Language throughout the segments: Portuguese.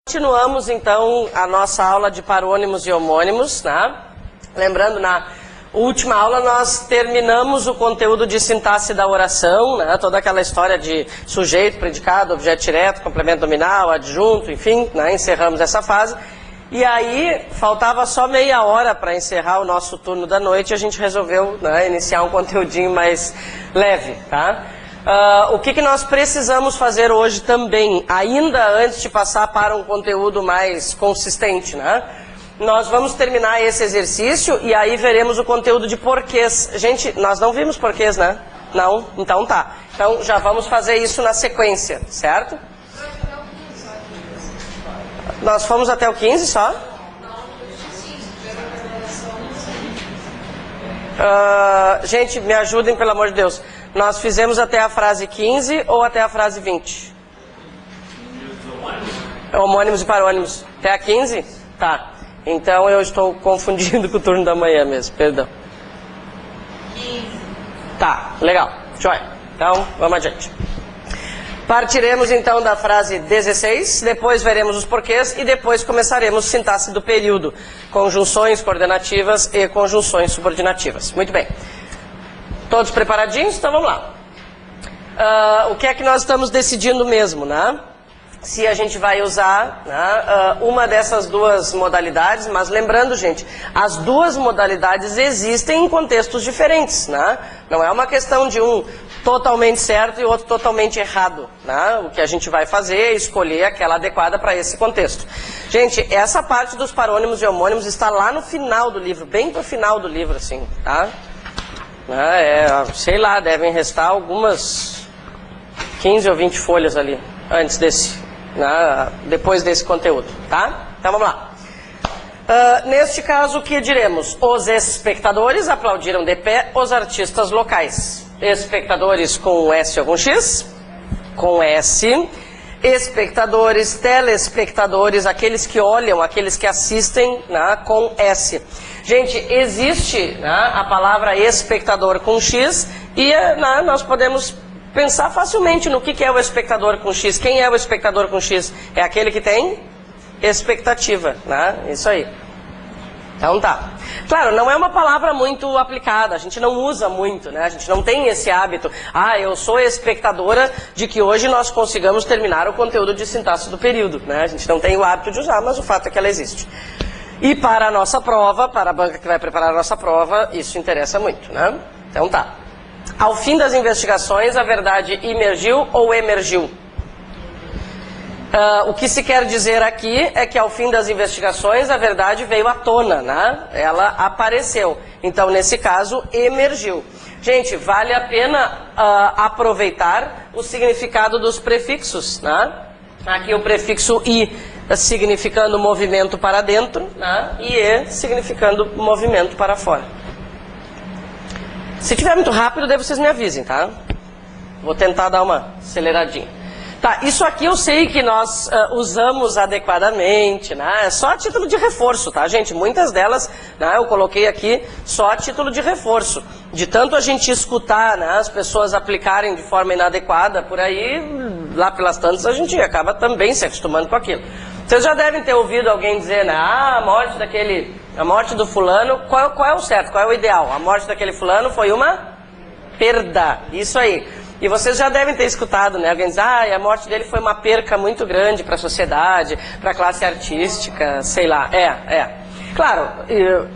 Continuamos, então, a nossa aula de parônimos e homônimos, né? Lembrando, na última aula nós terminamos o conteúdo de sintaxe da oração, né? Toda aquela história de sujeito, predicado, objeto direto, complemento nominal, adjunto, enfim, né? Encerramos essa fase. E aí, faltava só meia hora para encerrar o nosso turno da noite e a gente resolveu, né, iniciar um conteúdinho mais leve, tá? O que nós precisamos fazer hoje também, ainda antes de passar para um conteúdo mais consistente, né? Nós vamos terminar esse exercício e aí veremos o conteúdo de porquês. Gente, nós não vimos porquês, né? Não? Então tá. Então já vamos fazer isso na sequência, certo? Nós fomos até o 15 só? Gente, me ajudem, pelo amor de Deus. Nós fizemos até a frase 15 ou até a frase 20? Homônimos e parônimos. Até a 15? Tá. Então eu estou confundindo com o turno da manhã mesmo, perdão. 15. Tá, legal. Joia. Então, vamos adiante. Partiremos então da frase 16, depois veremos os porquês e depois começaremos sintaxe do período. Conjunções coordenativas e conjunções subordinativas. Muito bem. Todos preparadinhos? Então vamos lá. O que é que nós estamos decidindo mesmo, né? Se a gente vai usar, né, uma dessas duas modalidades, mas lembrando, gente, as duas modalidades existem em contextos diferentes, né? Não é uma questão de um totalmente certo e outro totalmente errado, né? O que a gente vai fazer é escolher aquela adequada para esse contexto. Gente, essa parte dos parônimos e homônimos está lá no final do livro, bem pro final do livro, assim, tá? Sei lá, devem restar algumas 15 ou 20 folhas ali, antes desse, né, depois desse conteúdo, tá? Então vamos lá. Neste caso, o que diremos? Os espectadores aplaudiram de pé os artistas locais. Espectadores com S ou com X? Com S. Espectadores, telespectadores, aqueles que olham, aqueles que assistem, né, com S. Gente, existe, né, a palavra espectador com X e nós podemos pensar facilmente no que é o espectador com X. Quem é o espectador com X? É aquele que tem expectativa, né? Isso aí. Então tá. Claro, não é uma palavra muito aplicada, a gente não usa muito, né? A gente não tem esse hábito. Eu sou espectadora de que hoje nós consigamos terminar o conteúdo de sintaxe do período, né? A gente não tem o hábito de usar, mas o fato é que ela existe. E para a nossa prova, para a banca que vai preparar a nossa prova, isso interessa muito, né? Então tá. Ao fim das investigações, a verdade emergiu ou emergiu? O que se quer dizer aqui é que ao fim das investigações a verdade veio à tona, né? Ela apareceu. Então, nesse caso, emergiu. Gente, vale a pena aproveitar o significado dos prefixos, né? Aqui o prefixo I significando movimento para dentro, né? E E significando movimento para fora. Se tiver muito rápido, daí vocês me avisem, tá? Vou tentar dar uma aceleradinha. Tá, isso aqui eu sei que nós usamos adequadamente, né? É só a título de reforço, tá, gente? Muitas delas, né, eu coloquei aqui só a título de reforço. De tanto a gente escutar, né, as pessoas aplicarem de forma inadequada por aí, lá pelas tantas a gente acaba também se acostumando com aquilo. Vocês já devem ter ouvido alguém dizer, né, a morte do fulano, qual é o certo, qual é o ideal? A morte daquele fulano foi uma perda, isso aí. E vocês já devem ter escutado, né? Alguém diz, a morte dele foi uma perca muito grande para a sociedade, para a classe artística, sei lá. Claro,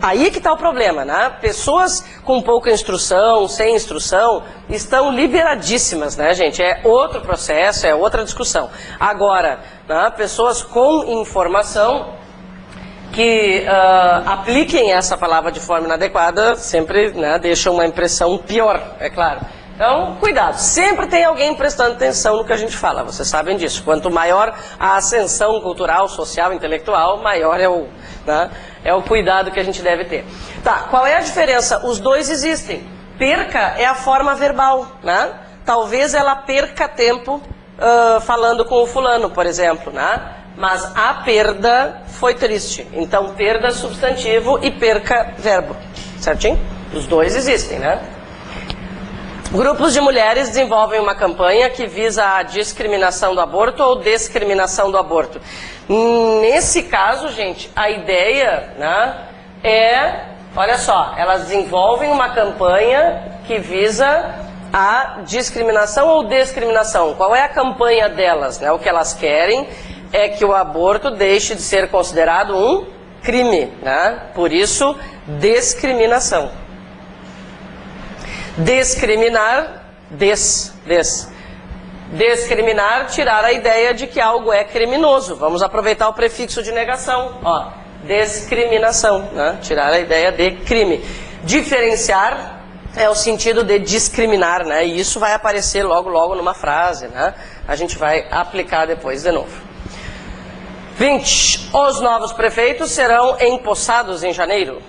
aí que está o problema, né? Pessoas com pouca instrução, sem instrução, estão liberadíssimas, né, gente? É outro processo, é outra discussão. Agora, né, pessoas com informação que apliquem essa palavra de forma inadequada sempre, né, deixam uma impressão pior, é claro. Então, cuidado, sempre tem alguém prestando atenção no que a gente fala, vocês sabem disso. Quanto maior a ascensão cultural, social, intelectual, maior é o cuidado que a gente deve ter. Tá, qual é a diferença? Os dois existem. Perca é a forma verbal, né? Talvez ela perca tempo falando com o fulano, por exemplo, né? Mas a perda foi triste. Então, perda substantivo e perca verbo, certinho? Os dois existem, né? Grupos de mulheres desenvolvem uma campanha que visa a discriminação do aborto ou descriminação do aborto. Nesse caso, gente, a ideia, né, é, olha só, elas desenvolvem uma campanha que visa a discriminação ou descriminação. Qual é a campanha delas? Né? O que elas querem é que o aborto deixe de ser considerado um crime, né? Por isso, discriminação. Discriminar, discriminar, tirar a ideia de que algo é criminoso. Vamos aproveitar o prefixo de negação, ó, discriminação, né? Tirar a ideia de crime. Diferenciar é o sentido de discriminar, né? E isso vai aparecer logo, logo numa frase, né? A gente vai aplicar depois de novo. 20. Os novos prefeitos serão empossados em janeiro.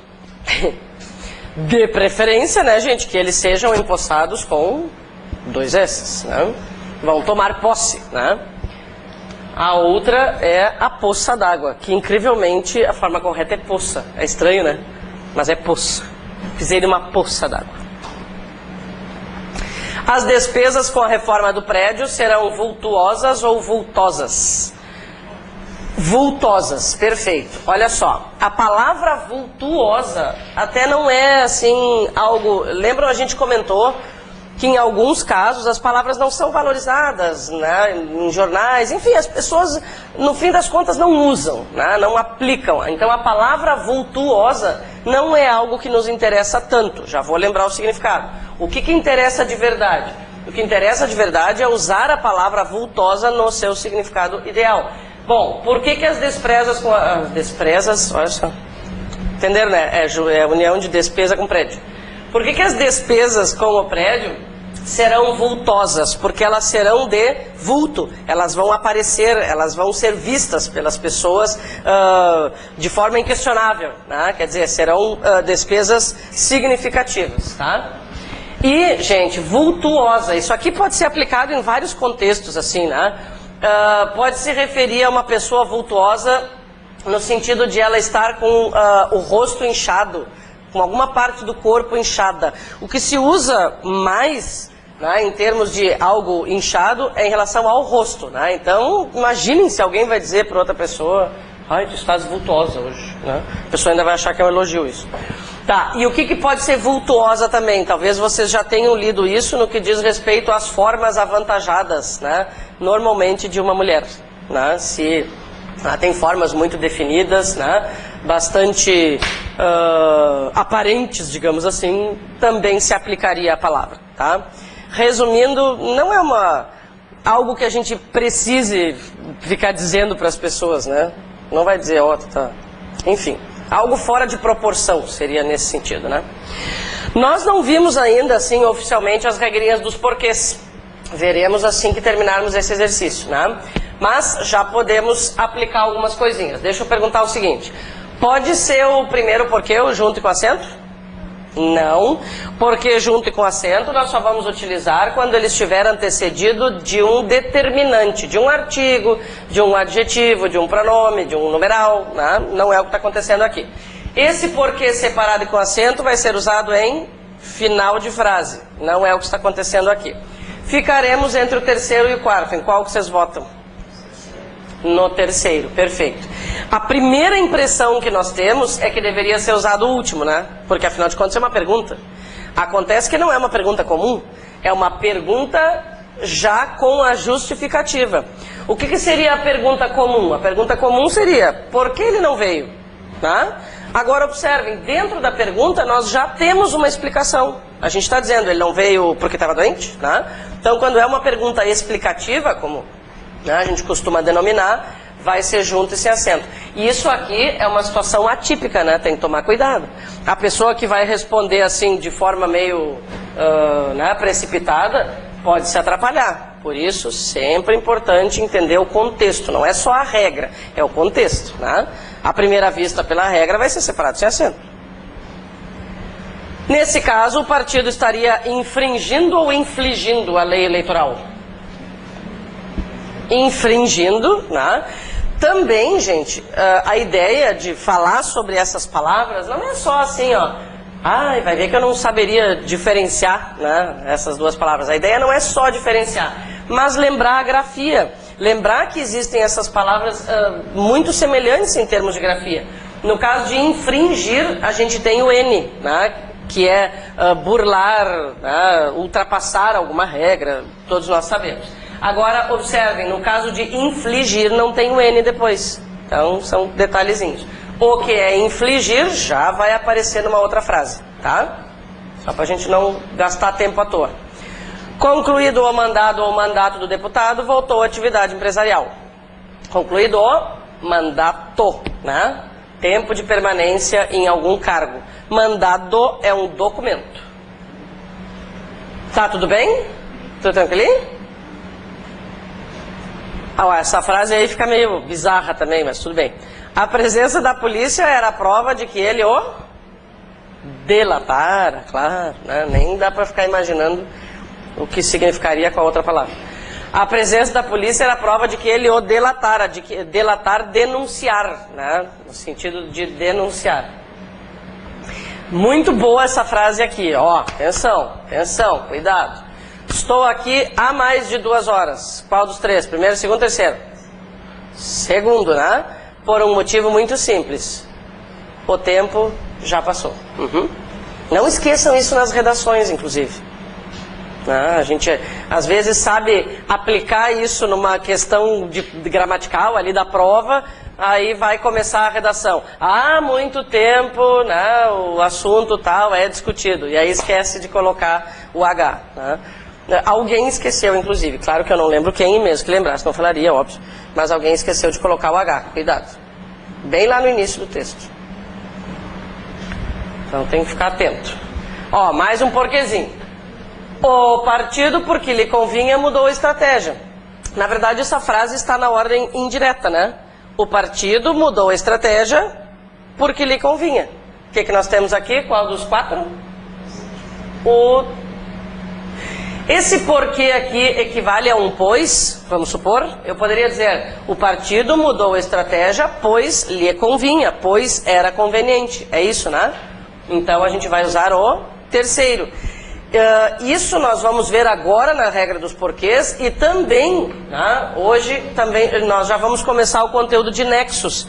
De preferência, né, gente, que eles sejam empossados com 2 S, né? Vão tomar posse, né? A outra é a poça d'água, que incrivelmente a forma correta é poça. É estranho, né? Mas é poça. Pisei numa poça d'água. As despesas com a reforma do prédio serão vultuosas ou vultosas? Vultosas, perfeito. Olha só, a palavra vultuosa até não é assim algo... Lembram, a gente comentou que em alguns casos as palavras não são valorizadas, né, em jornais, enfim, as pessoas no fim das contas não usam, né, não aplicam. Então a palavra vultuosa não é algo que nos interessa tanto, já vou lembrar o significado. O que interessa de verdade? O que interessa de verdade é usar a palavra vultosa no seu significado ideal. Bom, por que as despesas com as despesas, olha só, entenderam, né? É união de despesa com prédio. Por que as despesas com o prédio serão vultosas? Porque elas serão de vulto, elas vão aparecer, elas vão ser vistas pelas pessoas de forma inquestionável, né? Quer dizer, serão despesas significativas, tá? E, gente, vultuosa, isso aqui pode ser aplicado em vários contextos, assim, né? Pode se referir a uma pessoa vultuosa no sentido de ela estar com o rosto inchado, com alguma parte do corpo inchada. O que se usa mais, né, em termos de algo inchado é em relação ao rosto, né? Então, imaginem se alguém vai dizer para outra pessoa: ai, tu estás vultuosa hoje, né? A pessoa ainda vai achar que é um elogio isso. Tá, e o que pode ser vultuosa também? Talvez vocês já tenham lido isso no que diz respeito às formas avantajadas, né, normalmente de uma mulher, né? Se ela tem formas muito definidas, né, bastante aparentes, digamos assim, também se aplicaria a palavra, tá? Resumindo, não é algo que a gente precise ficar dizendo para as pessoas, né? Não vai dizer, ó, tá... Enfim, algo fora de proporção seria nesse sentido, né? Nós não vimos ainda, assim, oficialmente as regrinhas dos porquês. Veremos assim que terminarmos esse exercício, né? Mas já podemos aplicar algumas coisinhas. Deixa eu perguntar o seguinte: pode ser o primeiro porquê o junto e com acento? Não, porque junto e com acento nós só vamos utilizar quando ele estiver antecedido de um determinante, de um artigo, de um adjetivo, de um pronome, de um numeral, né? Não é o que está acontecendo aqui. Esse porquê separado e com acento vai ser usado em final de frase, não é o que está acontecendo aqui. Ficaremos entre o terceiro e o quarto. Em qual que vocês votam? No terceiro, perfeito. A primeira impressão que nós temos é que deveria ser usado o último, né? Porque afinal de contas é uma pergunta. Acontece que não é uma pergunta comum, é uma pergunta já com a justificativa. O que seria a pergunta comum? A pergunta comum seria: por que ele não veio? Tá? Agora observem, dentro da pergunta nós já temos uma explicação. A gente está dizendo, ele não veio porque estava doente, né? Então quando é uma pergunta explicativa, como, né, a gente costuma denominar, vai ser junto e sem acento. E isso aqui é uma situação atípica, né? Tem que tomar cuidado. A pessoa que vai responder assim de forma meio né, precipitada pode se atrapalhar. Por isso, sempre é importante entender o contexto. Não é só a regra, é o contexto, né? À primeira vista, pela regra, vai ser separado sem acento. Nesse caso, o partido estaria infringindo ou infligindo a lei eleitoral? Infringindo, né? Também, gente, a ideia de falar sobre essas palavras não é só assim, ó, Ai, vai ver que eu não saberia diferenciar, né, essas duas palavras. A ideia não é só diferenciar, mas lembrar a grafia. Lembrar que existem essas palavras muito semelhantes em termos de grafia. No caso de infringir, a gente tem o N, né, que é burlar, né, ultrapassar alguma regra, todos nós sabemos. Agora, observem, no caso de infligir, não tem o N depois. Então, são detalhezinhos. O que é infligir já vai aparecer numa outra frase, tá? Só para a gente não gastar tempo à toa. Concluído o mandado ou mandato do deputado, voltou à atividade empresarial. Concluído o mandato, né? Tempo de permanência em algum cargo. Mandado é um documento. Tá tudo bem? Tudo tranquilinho? Essa frase aí fica meio bizarra também, mas tudo bem. A presença da polícia era a prova de que ele o delatara, claro, né? Nem dá para ficar imaginando o que significaria com a outra palavra. A presença da polícia era a prova de que ele o delatara, de que delatar, denunciar, né? No sentido de denunciar. Muito boa essa frase aqui, ó, atenção, atenção, cuidado. Estou aqui há mais de 2 horas. Qual dos três? Primeiro, segundo, terceiro? Segundo, né? Por um motivo muito simples. O tempo já passou. Não esqueçam isso nas redações, inclusive. A gente, às vezes, sabe aplicar isso numa questão de gramatical ali da prova, aí vai começar a redação. Há muito tempo, né, o assunto tal é discutido. E aí esquece de colocar o H, né? Alguém esqueceu, inclusive. Claro que eu não lembro quem, mesmo que lembrasse, não falaria, óbvio. Mas alguém esqueceu de colocar o H. Cuidado. Bem lá no início do texto. Então tem que ficar atento. Ó, mais um porquezinho. O partido, porque lhe convinha, mudou a estratégia. Na verdade, essa frase está na ordem indireta, né? O partido mudou a estratégia porque lhe convinha. O que nós temos aqui? Qual dos 4? Esse porquê aqui equivale a um pois, vamos supor. Eu poderia dizer, o partido mudou a estratégia, pois lhe convinha, pois era conveniente. É isso, né? Então a gente vai usar o terceiro. Isso nós vamos ver agora na regra dos porquês e também, né, hoje também nós já vamos começar o conteúdo de nexos.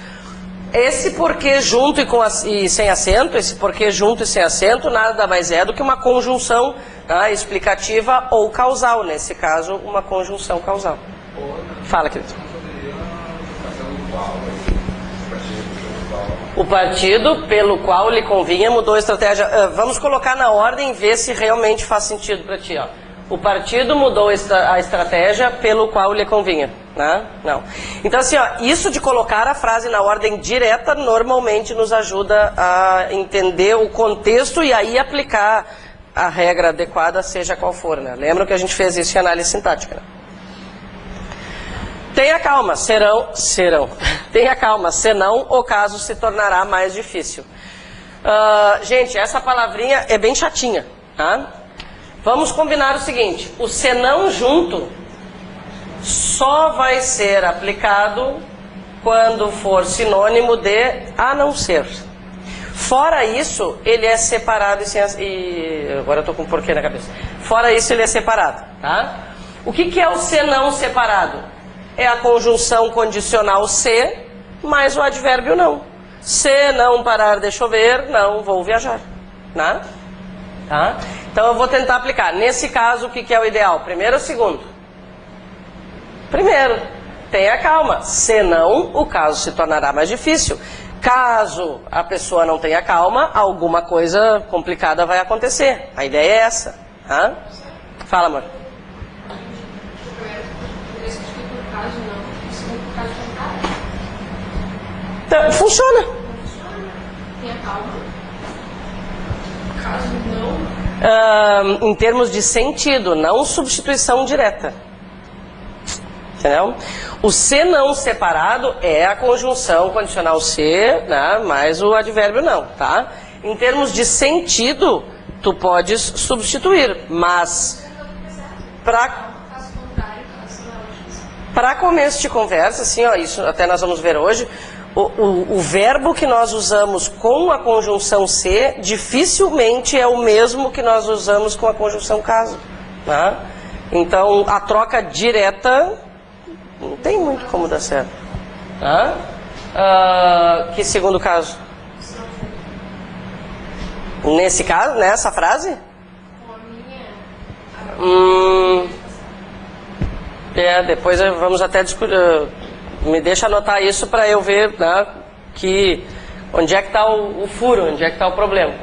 Esse porquê junto e sem acento, esse porquê junto e sem acento, nada mais é do que uma conjunção, tá, explicativa ou causal. Nesse caso, uma conjunção causal. Fala, querido. O partido pelo qual lhe convinha mudou a estratégia. Vamos colocar na ordem e ver se realmente faz sentido para ti. Ó. O partido mudou a estratégia pelo qual lhe convinha. Né? Não. Então, assim, ó, isso de colocar a frase na ordem direta normalmente nos ajuda a entender o contexto e aí aplicar a regra adequada, seja qual for. Né? Lembram que a gente fez isso em análise sintática. Né? Tenha calma, serão. Tenha calma, senão o caso se tornará mais difícil. Gente, essa palavrinha é bem chatinha. Tá? Vamos combinar o seguinte, o senão junto só vai ser aplicado quando for sinônimo de a não ser. Fora isso, ele é separado agora eu estou com um porquê na cabeça. Fora isso, ele é separado. Tá? O que é o senão separado? É a conjunção condicional se mais o advérbio não. Se não parar de chover, não vou viajar. Né? Tá? Então eu vou tentar aplicar. Nesse caso, o que é o ideal? Primeiro ou segundo? Primeiro, tenha calma, senão o caso se tornará mais difícil. Caso a pessoa não tenha calma, alguma coisa complicada vai acontecer. A ideia é essa. Tá? Fala, amor. Então, funciona. Tenha calma. Caso não. Em termos de sentido, não substituição direta. Entendeu? O se não separado é a conjunção condicional se, né, mais o advérbio não, tá? Em termos de sentido, tu podes substituir, mas para começo de conversa, assim, ó, isso até nós vamos ver hoje, o verbo que nós usamos com a conjunção se dificilmente é o mesmo que nós usamos com a conjunção caso. Tá? Então, a troca direta não tem muito como dar certo. Tá? Que segundo caso? Nesse caso, nessa frase? Depois vamos até discutir. Me deixa anotar isso para eu ver, né, que onde é que está o furo, onde é que está o problema.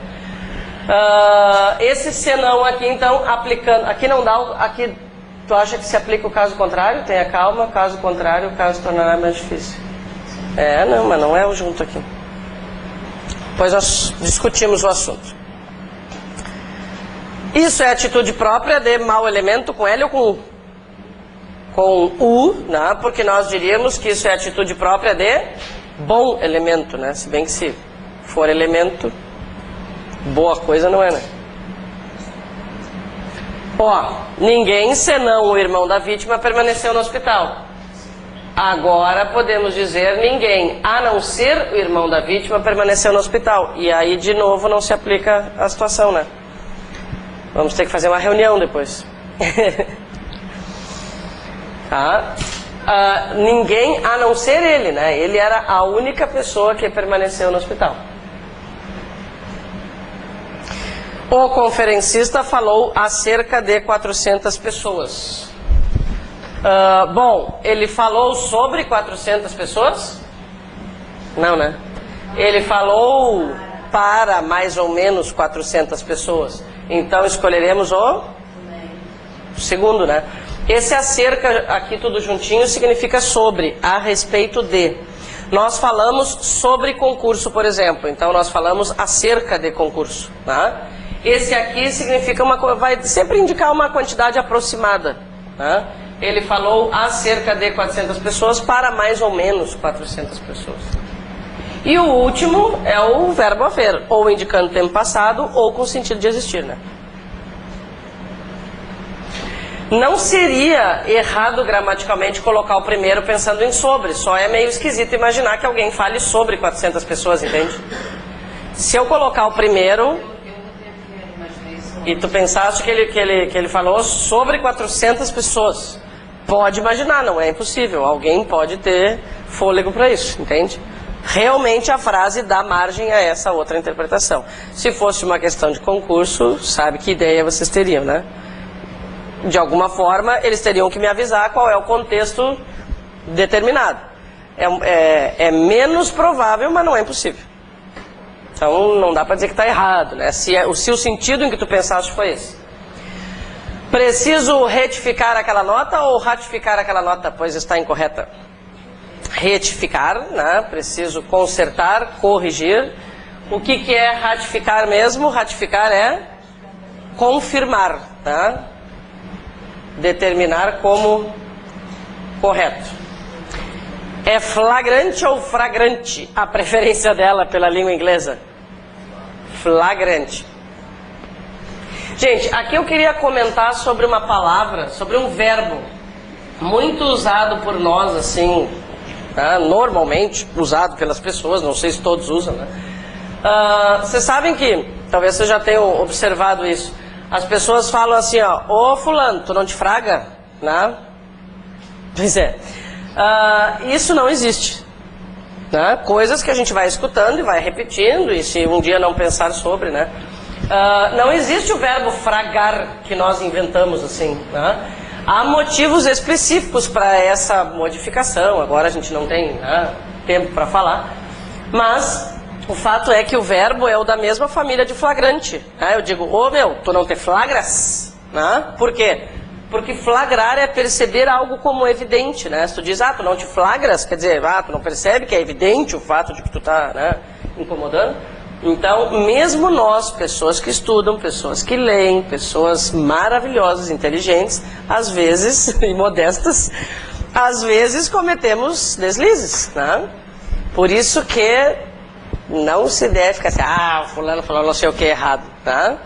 Esse senão aqui, então, aplicando. Aqui não dá. Aqui tu acha que se aplica o caso contrário? Tenha calma, caso contrário, o caso tornará mais difícil. Não, mas não é o junto aqui. Depois nós discutimos o assunto. Isso é atitude própria de mau elemento com L ou com U? Com U, né? Porque nós diríamos que isso é atitude própria de bom elemento, né? Se bem que se for elemento, boa coisa não é, né? Ninguém senão o irmão da vítima permaneceu no hospital. Agora podemos dizer ninguém, a não ser o irmão da vítima, permaneceu no hospital. E aí de novo não se aplica a situação, né? Vamos ter que fazer uma reunião depois. Tá? Ninguém a não ser ele, né? Ele era a única pessoa que permaneceu no hospital. O conferencista falou a cerca de 400 pessoas. Bom, ele falou sobre 400 pessoas? Não, né? Ele falou para mais ou menos 400 pessoas. Então escolheremos o segundo, né? Esse acerca aqui tudo juntinho significa sobre, a respeito de. Nós falamos sobre concurso, por exemplo. Então nós falamos acerca de concurso, tá? Esse aqui significa vai sempre indicar uma quantidade aproximada, tá? Ele falou acerca de 400 pessoas para mais ou menos 400 pessoas. E o último é o verbo haver, ou indicando tempo passado ou com sentido de existir, né? Não seria errado gramaticalmente colocar o primeiro pensando em sobre, só é meio esquisito imaginar que alguém fale sobre 400 pessoas, entende? Se eu colocar o primeiro e tu pensaste que ele falou sobre 400 pessoas, pode imaginar, não é impossível, alguém pode ter fôlego para isso, entende? Realmente a frase dá margem a essa outra interpretação. Se fosse uma questão de concurso, sabe que ideia vocês teriam, né? De alguma forma, eles teriam que me avisar qual é o contexto determinado. É menos provável, mas não é impossível. Então, não dá para dizer que está errado, né? Se o sentido em que tu pensaste foi esse. Preciso retificar aquela nota ou ratificar aquela nota, pois está incorreta? Retificar, né? Preciso consertar, corrigir. O que é ratificar mesmo? Ratificar é confirmar, tá? Determinar como correto. É flagrante ou fragrante a preferência dela pela língua inglesa? Flagrante. Gente, aqui eu queria comentar sobre uma palavra, sobre um verbo muito usado por nós, assim, tá? Normalmente usado pelas pessoas, não sei se todos usam, né? Vocês sabem que, talvez vocês já tenham observado isso, as pessoas falam assim, ô fulano, tu não te fraga? Né? Pois é. Isso não existe. Né? Coisas que a gente vai escutando e vai repetindo, e se um dia não pensar sobre, né? Não existe o verbo fragar que nós inventamos assim, né? Há motivos específicos para essa modificação, agora a gente não tem, né, tempo para falar, mas o fato é que o verbo é o da mesma família de flagrante, né? Eu digo, tu não te flagras? Né? Por quê? Porque flagrar é perceber algo como evidente, né? Se tu diz, tu não te flagras, quer dizer, tu não percebe que é evidente o fato de que tu está, né, incomodando. Então, mesmo nós, pessoas que estudam, pessoas que leem, pessoas maravilhosas, inteligentes, às vezes, e modestas, às vezes cometemos deslizes, né? Por isso que não se deve ficar assim, o fulano falou não sei o que errado, tá?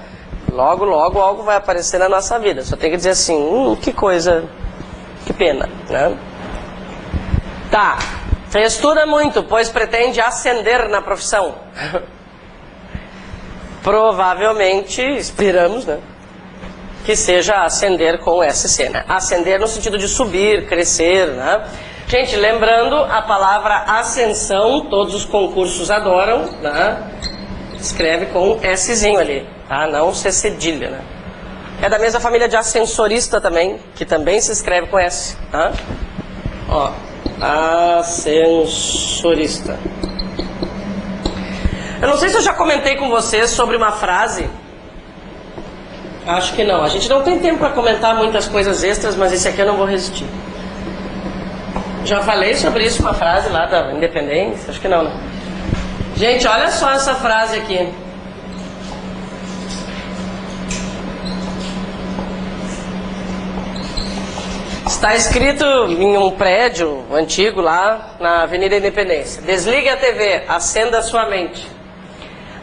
Logo, logo algo vai aparecer na nossa vida. Só tem que dizer assim, que coisa, que pena, né? Tá. Estuda muito, pois pretende ascender na profissão. Provavelmente, esperamos, né? Que seja ascender com SC, né? Ascender no sentido de subir, crescer, né? Gente, lembrando, a palavra ascensão, todos os concursos adoram, né? Escreve com Szinho ali, tá? Não C cedilha, né? É da mesma família de ascensorista também, que também se escreve com S, tá? Ó, ascensorista. Eu não sei se eu já comentei com vocês sobre uma frase. Acho que não. A gente não tem tempo para comentar muitas coisas extras, mas esse aqui eu não vou resistir. Já falei sobre isso, uma frase lá da Independência? Acho que não, né? Gente, olha só essa frase aqui. Está escrito em um prédio antigo lá na Avenida Independência: desligue a TV, acenda a sua mente.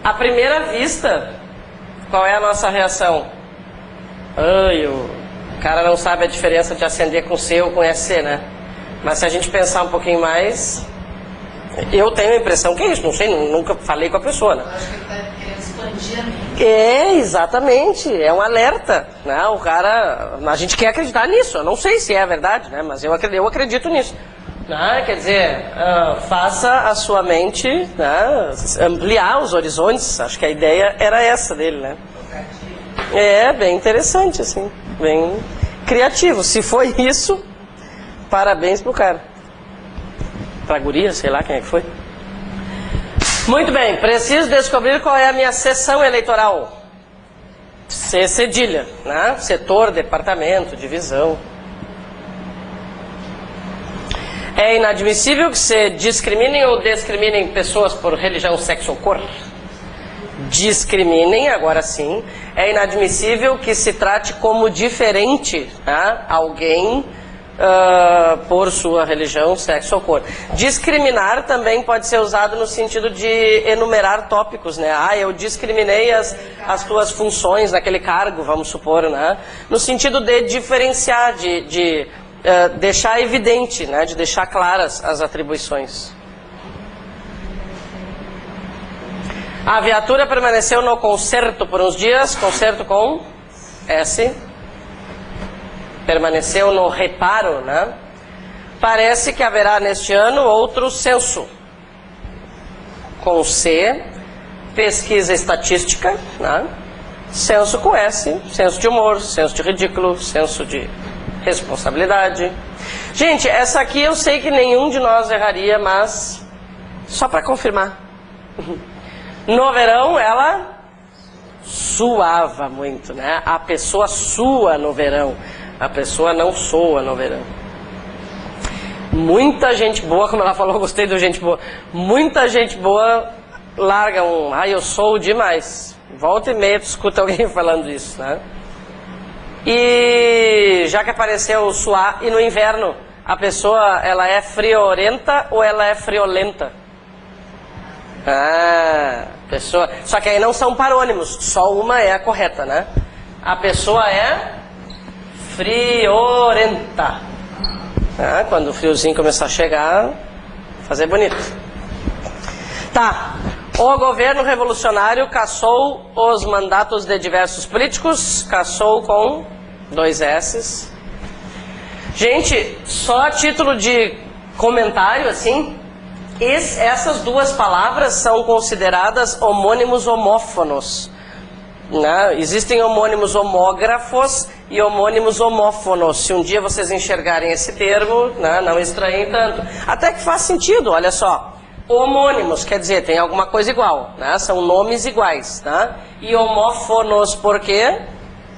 À primeira vista, qual é a nossa reação? Ai, o cara não sabe a diferença de acender com C ou com SC, né? Mas se a gente pensar um pouquinho mais, eu tenho a impressão que é isso, não sei, nunca falei com a pessoa, né? Eu acho que ele está querendo expandir a mente. É, exatamente, é um alerta, né? O cara, a gente quer acreditar nisso, eu não sei se é verdade, né? Mas eu acredito nisso. Quer dizer, faça a sua mente, né, ampliar os horizontes, acho que a ideia era essa dele, né? É, bem interessante, assim, bem criativo. Se foi isso, parabéns pro cara. Pra guria, sei lá quem é que foi. Muito bem, preciso descobrir qual é a minha seção eleitoral. C cedilha, né? Setor, departamento, divisão. É inadmissível que se discriminem ou discriminem pessoas por religião, sexo ou cor. Discriminem, agora sim. É inadmissível que se trate como diferente, né, alguém por sua religião, sexo ou cor. Discriminar também pode ser usado no sentido de enumerar tópicos, né? Eu discriminei as tuas funções naquele cargo, vamos supor, né? No sentido de diferenciar, de deixar evidente, né? De deixar claras as atribuições. A viatura permaneceu no concerto por uns dias, concerto com S. Permaneceu no reparo, né? Parece que haverá neste ano outro censo, com C, pesquisa estatística, né? Censo com S, senso de humor, senso de ridículo, senso de responsabilidade. Gente, essa aqui eu sei que nenhum de nós erraria, mas só para confirmar. No verão ela suava muito, né? A pessoa sua no verão, a pessoa não soa no verão. Muita gente boa, como ela falou, gostei do gente boa. Muita gente boa larga um, eu sou demais. Volta e meia tu escuta alguém falando isso, né? E já que apareceu o suar, e no inverno a pessoa, ela é friorenta ou ela é friolenta? Pessoa. Só que aí não são parônimos, só uma é a correta, né? A pessoa é friorenta. Quando o friozinho começar a chegar, fazer bonito. Tá. O governo revolucionário cassou os mandatos de diversos políticos. Cassou com 2 S's. Gente, só a título de comentário, assim, essas duas palavras são consideradas homônimos homófonos, né? Existem homônimos homógrafos e homônimos homófonos. Se um dia vocês enxergarem esse termo, né, não estranhem tanto. Até que faz sentido, olha só. Homônimos, quer dizer, tem alguma coisa igual, né? São nomes iguais, né? E homófonos, por quê?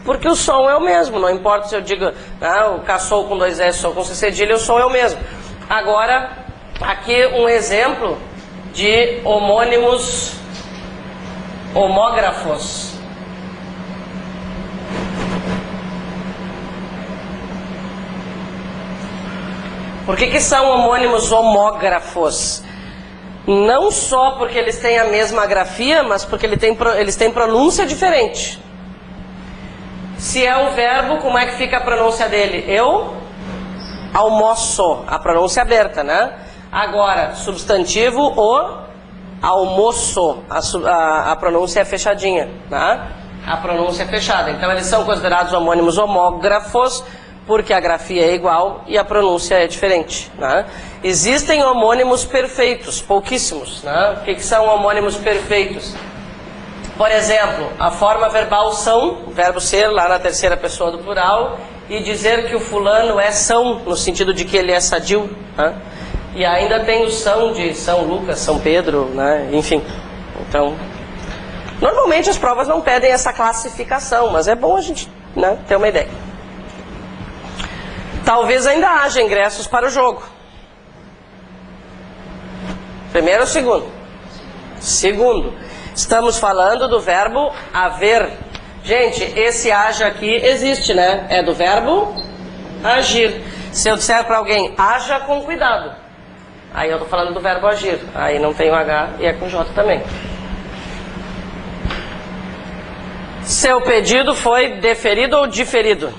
Porque o som é o mesmo, não importa se eu digo, o caçou com 2 S ou com C cedilha, o som é o mesmo. Agora, aqui um exemplo de homônimos homógrafos. Por que são homônimos homógrafos? Não só porque eles têm a mesma grafia, mas porque eles têm pronúncia diferente. Se é o verbo, como é que fica a pronúncia dele? Eu almoço, a pronúncia aberta, né? Agora, substantivo, o almoço, a pronúncia é fechadinha, né? A pronúncia é fechada. Então eles são considerados homônimos homógrafos, porque a grafia é igual e a pronúncia é diferente, né? Existem homônimos perfeitos, pouquíssimos, né? O que são homônimos perfeitos? Por exemplo, a forma verbal são, o verbo ser lá na terceira pessoa do plural, e dizer que o fulano é são, no sentido de que ele é sadio, né? E ainda tem o são de São Lucas, São Pedro, né? Enfim. Então, normalmente as provas não pedem essa classificação, mas é bom a gente, né, ter uma ideia. Talvez ainda haja ingressos para o jogo. Primeiro ou segundo? Segundo. Estamos falando do verbo haver. Gente, esse haja aqui existe, né? É do verbo agir. Se eu disser para alguém, haja com cuidado, aí eu estou falando do verbo agir. Aí não tem o H e é com J também. Seu pedido foi deferido ou diferido?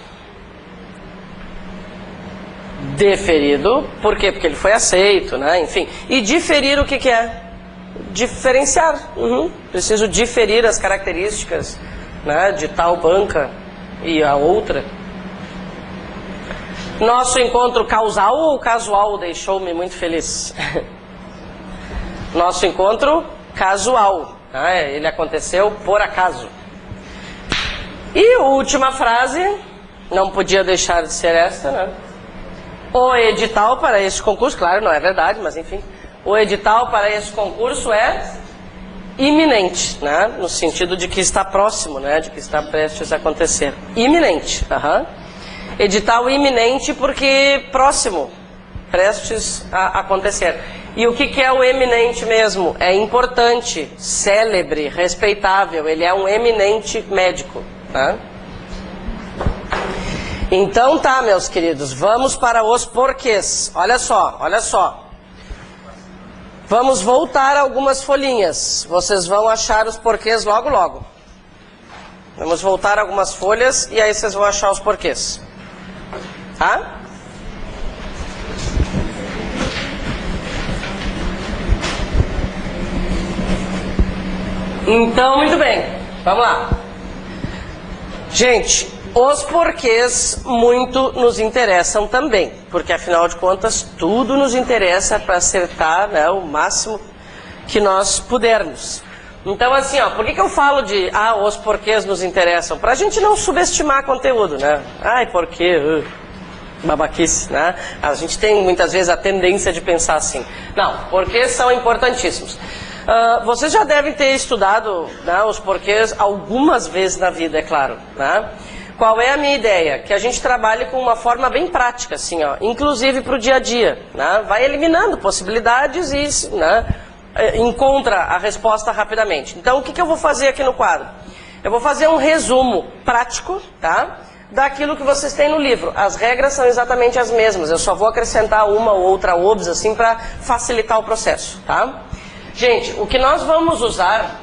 Deferido. Por quê? Porque ele foi aceito, né? Enfim. E diferir o que é? Diferenciar. Preciso diferir as características, né, de tal banca e a outra. Nosso encontro causal ou casual deixou-me muito feliz. Nosso encontro casual, né? Ele aconteceu por acaso. E a última frase, não podia deixar de ser esta, né? O edital para este concurso, claro, não é verdade, mas enfim. O edital para este concurso é iminente, né? No sentido de que está próximo, né? De que está prestes a acontecer. Iminente. Edital iminente porque próximo, prestes a acontecer. E o que é o eminente mesmo? É importante, célebre, respeitável. Ele é um eminente médico, né? Então tá, meus queridos, vamos para os porquês. Olha só, olha só. Vamos voltar algumas folhinhas. Vocês vão achar os porquês logo, logo. Vamos voltar algumas folhas e aí vocês vão achar os porquês. Tá? Então, muito bem. Vamos lá. Gente, os porquês muito nos interessam também, porque afinal de contas tudo nos interessa para acertar, né, o máximo que nós pudermos. Então assim, ó, por que eu falo de os porquês nos interessam? Para a gente não subestimar conteúdo, né? Ai, porquê? Babaquice, né? A gente tem muitas vezes a tendência de pensar assim. Não, porquês são importantíssimos. Vocês já devem ter estudado, né, os porquês algumas vezes na vida, é claro, né? Qual é a minha ideia? Que a gente trabalhe com uma forma bem prática, assim, ó, inclusive para o dia a dia, né? Vai eliminando possibilidades e, né, encontra a resposta rapidamente. Então, o que eu vou fazer aqui no quadro? Eu vou fazer um resumo prático, tá, daquilo que vocês têm no livro. As regras são exatamente as mesmas, eu só vou acrescentar uma ou outra OBS, assim, para facilitar o processo, tá? Gente, o que nós vamos usar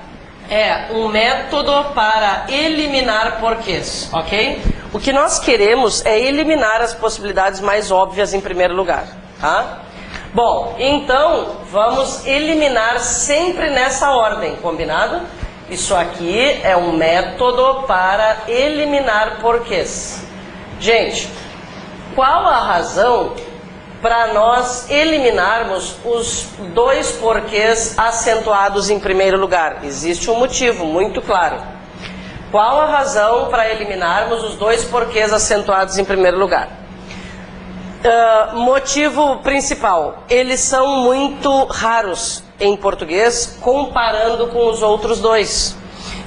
é um método para eliminar porquês, ok? O que nós queremos é eliminar as possibilidades mais óbvias em primeiro lugar, tá? Bom, então vamos eliminar sempre nessa ordem, combinado? Isso aqui é um método para eliminar porquês. Gente, qual a razão para nós eliminarmos os dois porquês acentuados em primeiro lugar? Existe um motivo muito claro. Qual a razão para eliminarmos os dois porquês acentuados em primeiro lugar? Motivo principal, eles são muito raros em português comparando com os outros dois.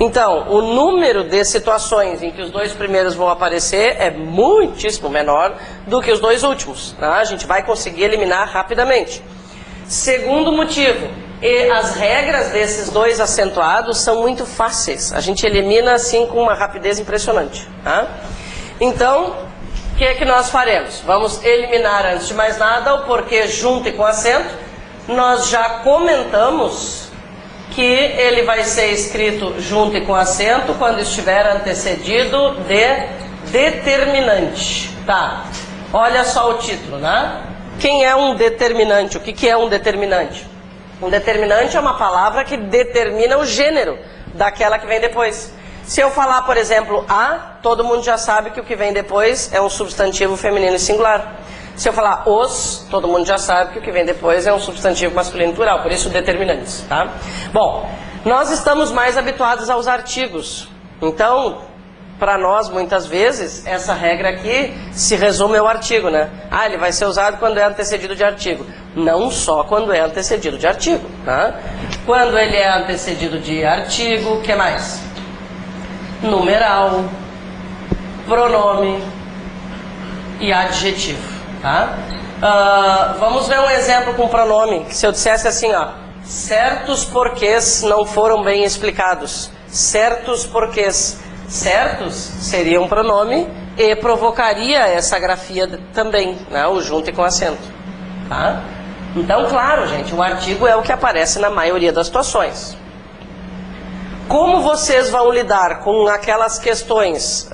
Então, o número de situações em que os dois primeiros vão aparecer é muitíssimo menor do que os dois últimos, tá? A gente vai conseguir eliminar rapidamente. Segundo motivo, as regras desses dois acentuados são muito fáceis. A gente elimina assim com uma rapidez impressionante, tá? Então, o que é que nós faremos? Vamos eliminar, antes de mais nada, o porquê junto e com acento. Nós já comentamos que ele vai ser escrito junto e com acento quando estiver antecedido de determinante. Tá, olha só o título, né? Quem é um determinante? O que é um determinante? Um determinante é uma palavra que determina o gênero daquela que vem depois. Se eu falar, por exemplo, a, todo mundo já sabe que o que vem depois é um substantivo feminino singular. Se eu falar os, todo mundo já sabe que o que vem depois é um substantivo masculino plural, por isso determinantes, tá? Bom, nós estamos mais habituados aos artigos. Então, para nós, muitas vezes, essa regra aqui se resume ao artigo, né? Ah, ele vai ser usado quando é antecedido de artigo. Não só quando é antecedido de artigo, tá? Quando ele é antecedido de artigo, o que mais? Numeral, pronome e adjetivo, tá? Vamos ver um exemplo com pronome. Se eu dissesse assim, ó, certos porquês não foram bem explicados. Certos porquês. Certos seria um pronome e provocaria essa grafia também, né? O junto e com acento, tá? Então, claro, gente, o artigo é o que aparece na maioria das situações. Como vocês vão lidar com aquelas questões,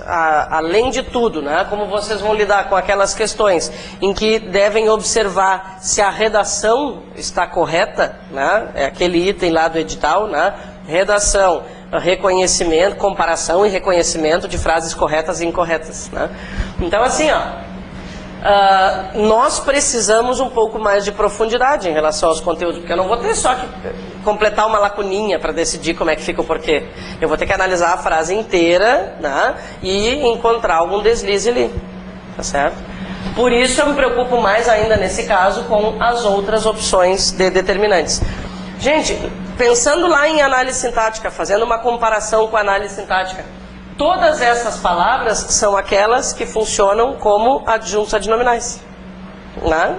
além de tudo, né? Como vocês vão lidar com aquelas questões em que devem observar se a redação está correta, né? É aquele item lá do edital, né? Redação, reconhecimento, comparação e reconhecimento de frases corretas e incorretas, né? Então, assim, ó, nós precisamos um pouco mais de profundidade em relação aos conteúdos, porque eu não vou ter só que completar uma lacuninha para decidir como é que fica o porquê. Eu vou ter que analisar a frase inteira, né, e encontrar algum deslize ali, tá certo? Por isso eu me preocupo mais ainda nesse caso com as outras opções de determinantes. Gente, pensando lá em análise sintática, fazendo uma comparação com a análise sintática, todas essas palavras são aquelas que funcionam como adjuntos adnominais, né?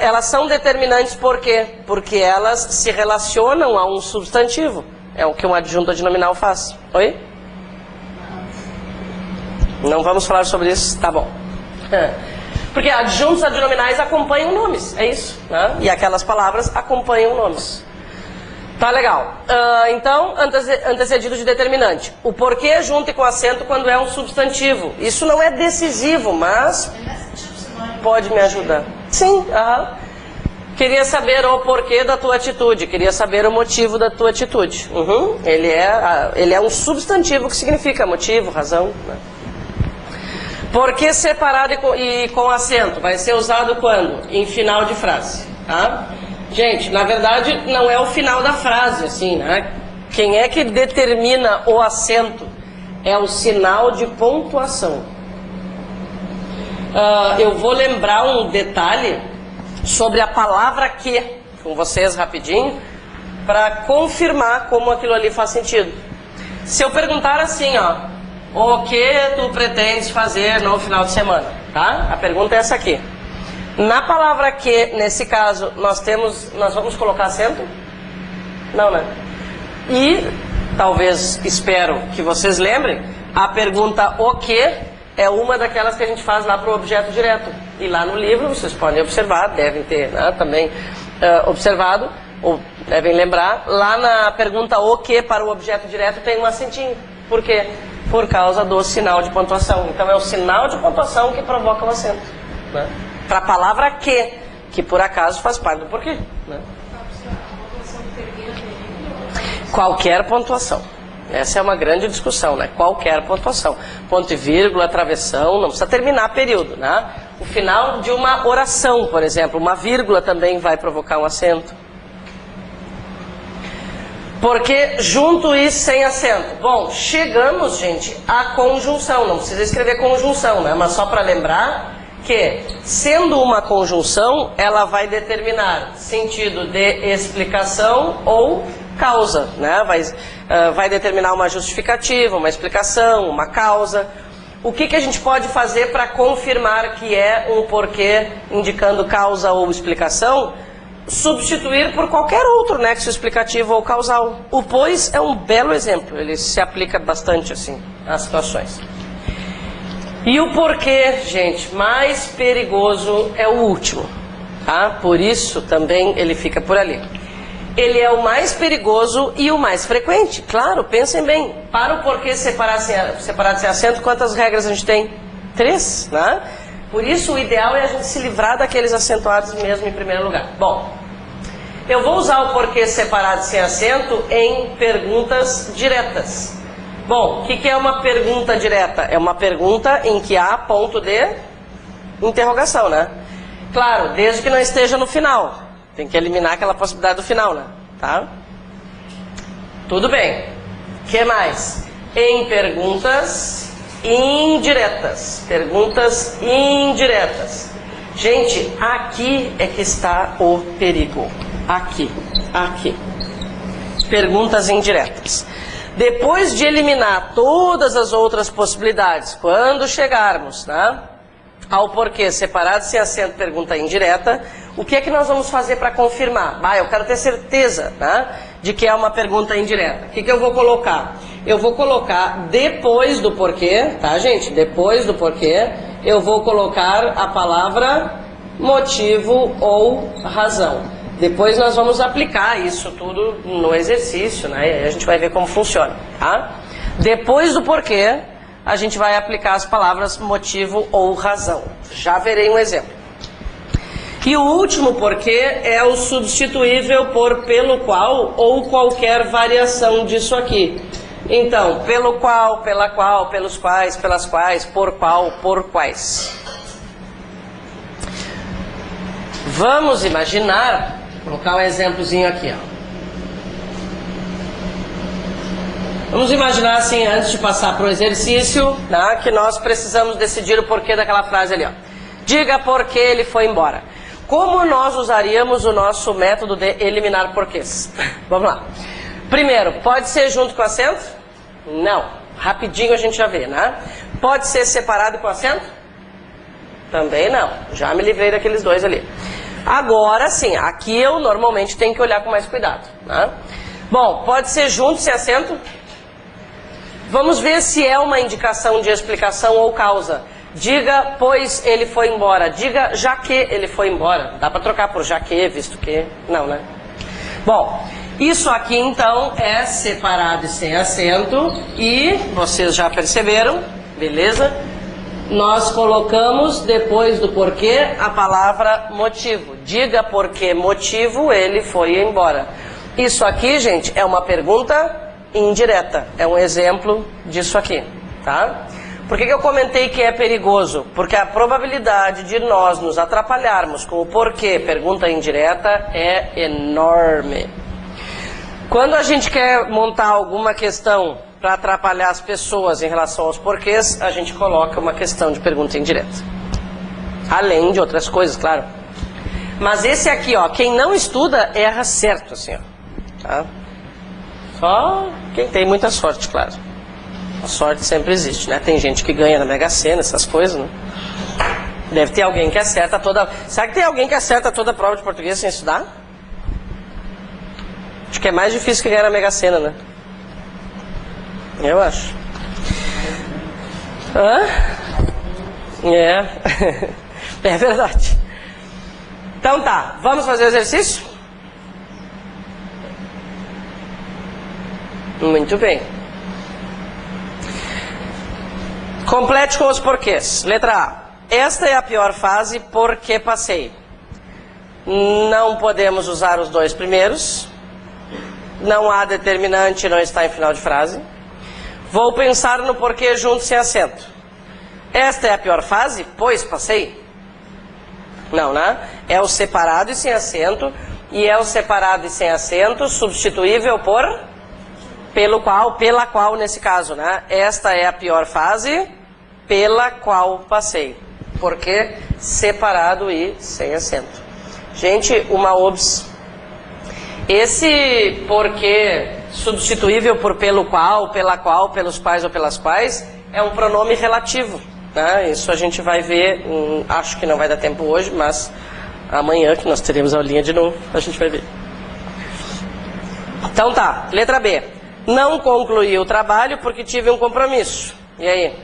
Elas são determinantes por quê? Porque elas se relacionam a um substantivo. É o que um adjunto adnominal faz. Oi? Não vamos falar sobre isso? Tá bom. Porque adjuntos adnominais acompanham nomes, é isso, né? E aquelas palavras acompanham nomes. Tá legal. Então, antecedido de determinante. O porquê junto e com acento quando é um substantivo. Isso não é decisivo, mas pode me ajudar. Sim, queria saber o porquê da tua atitude. Queria saber o motivo da tua atitude. Ele é um substantivo que significa motivo, razão, né? Porquê separado e com acento. Vai ser usado quando? Em final de frase, tá? Gente, na verdade, não é o final da frase, assim, né? Quem é que determina o acento? É o sinal de pontuação. Eu vou lembrar um detalhe sobre a palavra que, com vocês rapidinho, para confirmar como aquilo ali faz sentido. Se eu perguntar assim, ó, o que tu pretendes fazer no final de semana, tá? A pergunta é essa aqui. Na palavra que, nesse caso, nós vamos colocar acento? Não, né? E, talvez, espero que vocês lembrem, a pergunta o que é uma daquelas que a gente faz lá para o objeto direto. E lá no livro, vocês podem observar, devem ter, né, também observado, ou devem lembrar, lá na pergunta o que para o objeto direto tem um acentinho. Por quê? Por causa do sinal de pontuação. Então é o sinal de pontuação que provoca o acento, né? Para a palavra que por acaso faz parte do porquê, né? Qualquer pontuação. Essa é uma grande discussão, né? Qualquer pontuação. Ponto e vírgula, travessão, não precisa terminar período, né? O final de uma oração, por exemplo, uma vírgula também vai provocar um acento. Porque junto e sem acento. Bom, chegamos, gente, à conjunção. Não precisa escrever conjunção, né? Mas só para lembrar que, sendo uma conjunção, ela vai determinar sentido de explicação ou causa, né? Vai determinar uma justificativa, uma explicação, uma causa. O que a gente pode fazer para confirmar que é um porquê indicando causa ou explicação? Substituir por qualquer outro nexo explicativo ou causal. O pois é um belo exemplo, ele se aplica bastante assim às situações. E o porquê, gente, mais perigoso é o último, tá? Por isso também ele fica por ali. Ele é o mais perigoso e o mais frequente, claro, pensem bem. Para o porquê separado sem acento, quantas regras a gente tem? 3, né? Por isso o ideal é a gente se livrar daqueles acentuados mesmo em primeiro lugar. Bom, eu vou usar o porquê separado sem acento em perguntas diretas. Bom, o que é uma pergunta direta? É uma pergunta em que há ponto de interrogação, né? Claro, desde que não esteja no final. Tem que eliminar aquela possibilidade do final, né? Tá? Tudo bem. O que mais? Em perguntas indiretas. Perguntas indiretas. Gente, aqui é que está o perigo. Aqui. Perguntas indiretas. Depois de eliminar todas as outras possibilidades, quando chegarmos, né, ao porquê separado sem acento, pergunta indireta, o que é que nós vamos fazer para confirmar? Eu quero ter certeza, né, de que é uma pergunta indireta. O que eu vou colocar? Eu vou colocar depois do porquê, tá, gente? Depois do porquê, eu vou colocar a palavra motivo ou razão. Depois nós vamos aplicar isso tudo no exercício, né? E aí a gente vai ver como funciona, tá? Depois do porquê, a gente vai aplicar as palavras motivo ou razão. Já verei um exemplo. E o último porquê é o substituível por pelo qual ou qualquer variação disso aqui. Então, pelo qual, pela qual, pelos quais, pelas quais, por qual, por quais. Vamos imaginar, vou colocar um exemplozinho aqui, ó. Vamos imaginar assim, antes de passar para o exercício, né, que nós precisamos decidir o porquê daquela frase ali, ó. Diga por que ele foi embora. Como nós usaríamos o nosso método de eliminar porquês? Vamos lá. Primeiro, pode ser junto com acento? Não. Rapidinho a gente já vê, né? Pode ser separado com acento? Também não. Já me livrei daqueles dois ali. Agora sim, aqui eu normalmente tenho que olhar com mais cuidado, né? Bom, pode ser junto sem acento? Vamos ver se é uma indicação de explicação ou causa. Diga, pois ele foi embora. Diga, já que ele foi embora. Dá para trocar por já que, visto que... Não, né? Bom, isso aqui então é separado e sem acento. E, vocês já perceberam, beleza? Nós colocamos, depois do porquê, a palavra motivo. Diga por que motivo ele foi embora. Isso aqui, gente, é uma pergunta indireta. É um exemplo disso aqui, tá? Por que eu comentei que é perigoso? Porque a probabilidade de nós nos atrapalharmos com o porquê, pergunta indireta, é enorme. Quando a gente quer montar alguma questão para atrapalhar as pessoas em relação aos porquês, a gente coloca uma questão de pergunta indireta. Além de outras coisas, claro. Mas esse aqui, ó, quem não estuda, erra certo, assim, ó. Tá? Só quem tem muita sorte, claro. A sorte sempre existe, né? Tem gente que ganha na Mega Sena, essas coisas, né? Deve ter alguém que acerta toda... Será que tem alguém que acerta toda a prova de português sem estudar? Acho que é mais difícil que ganhar na Mega Sena, né? Eu acho. Hã? É. É verdade. Então tá, vamos fazer o exercício? Muito bem. Complete com os porquês. Letra A. Esta é a pior fase porque passei. Não podemos usar os dois primeiros. Não há determinante, não está em final de frase. Vou pensar no porquê junto sem acento. Esta é a pior fase, pois passei. Não, né? É o separado e sem acento. E é o separado e sem acento substituível por... Pelo qual, pela qual nesse caso, né? Esta é a pior fase pela qual passei. Porque separado e sem acento. Gente, uma obs. Esse porquê substituível por pelo qual, pela qual, pelos quais ou pelas quais, é um pronome relativo, né? Isso a gente vai ver, acho que não vai dar tempo hoje, mas amanhã, que nós teremos a aulinha de novo, a gente vai ver. Então tá, letra B. Não concluí o trabalho porque tive um compromisso. E aí?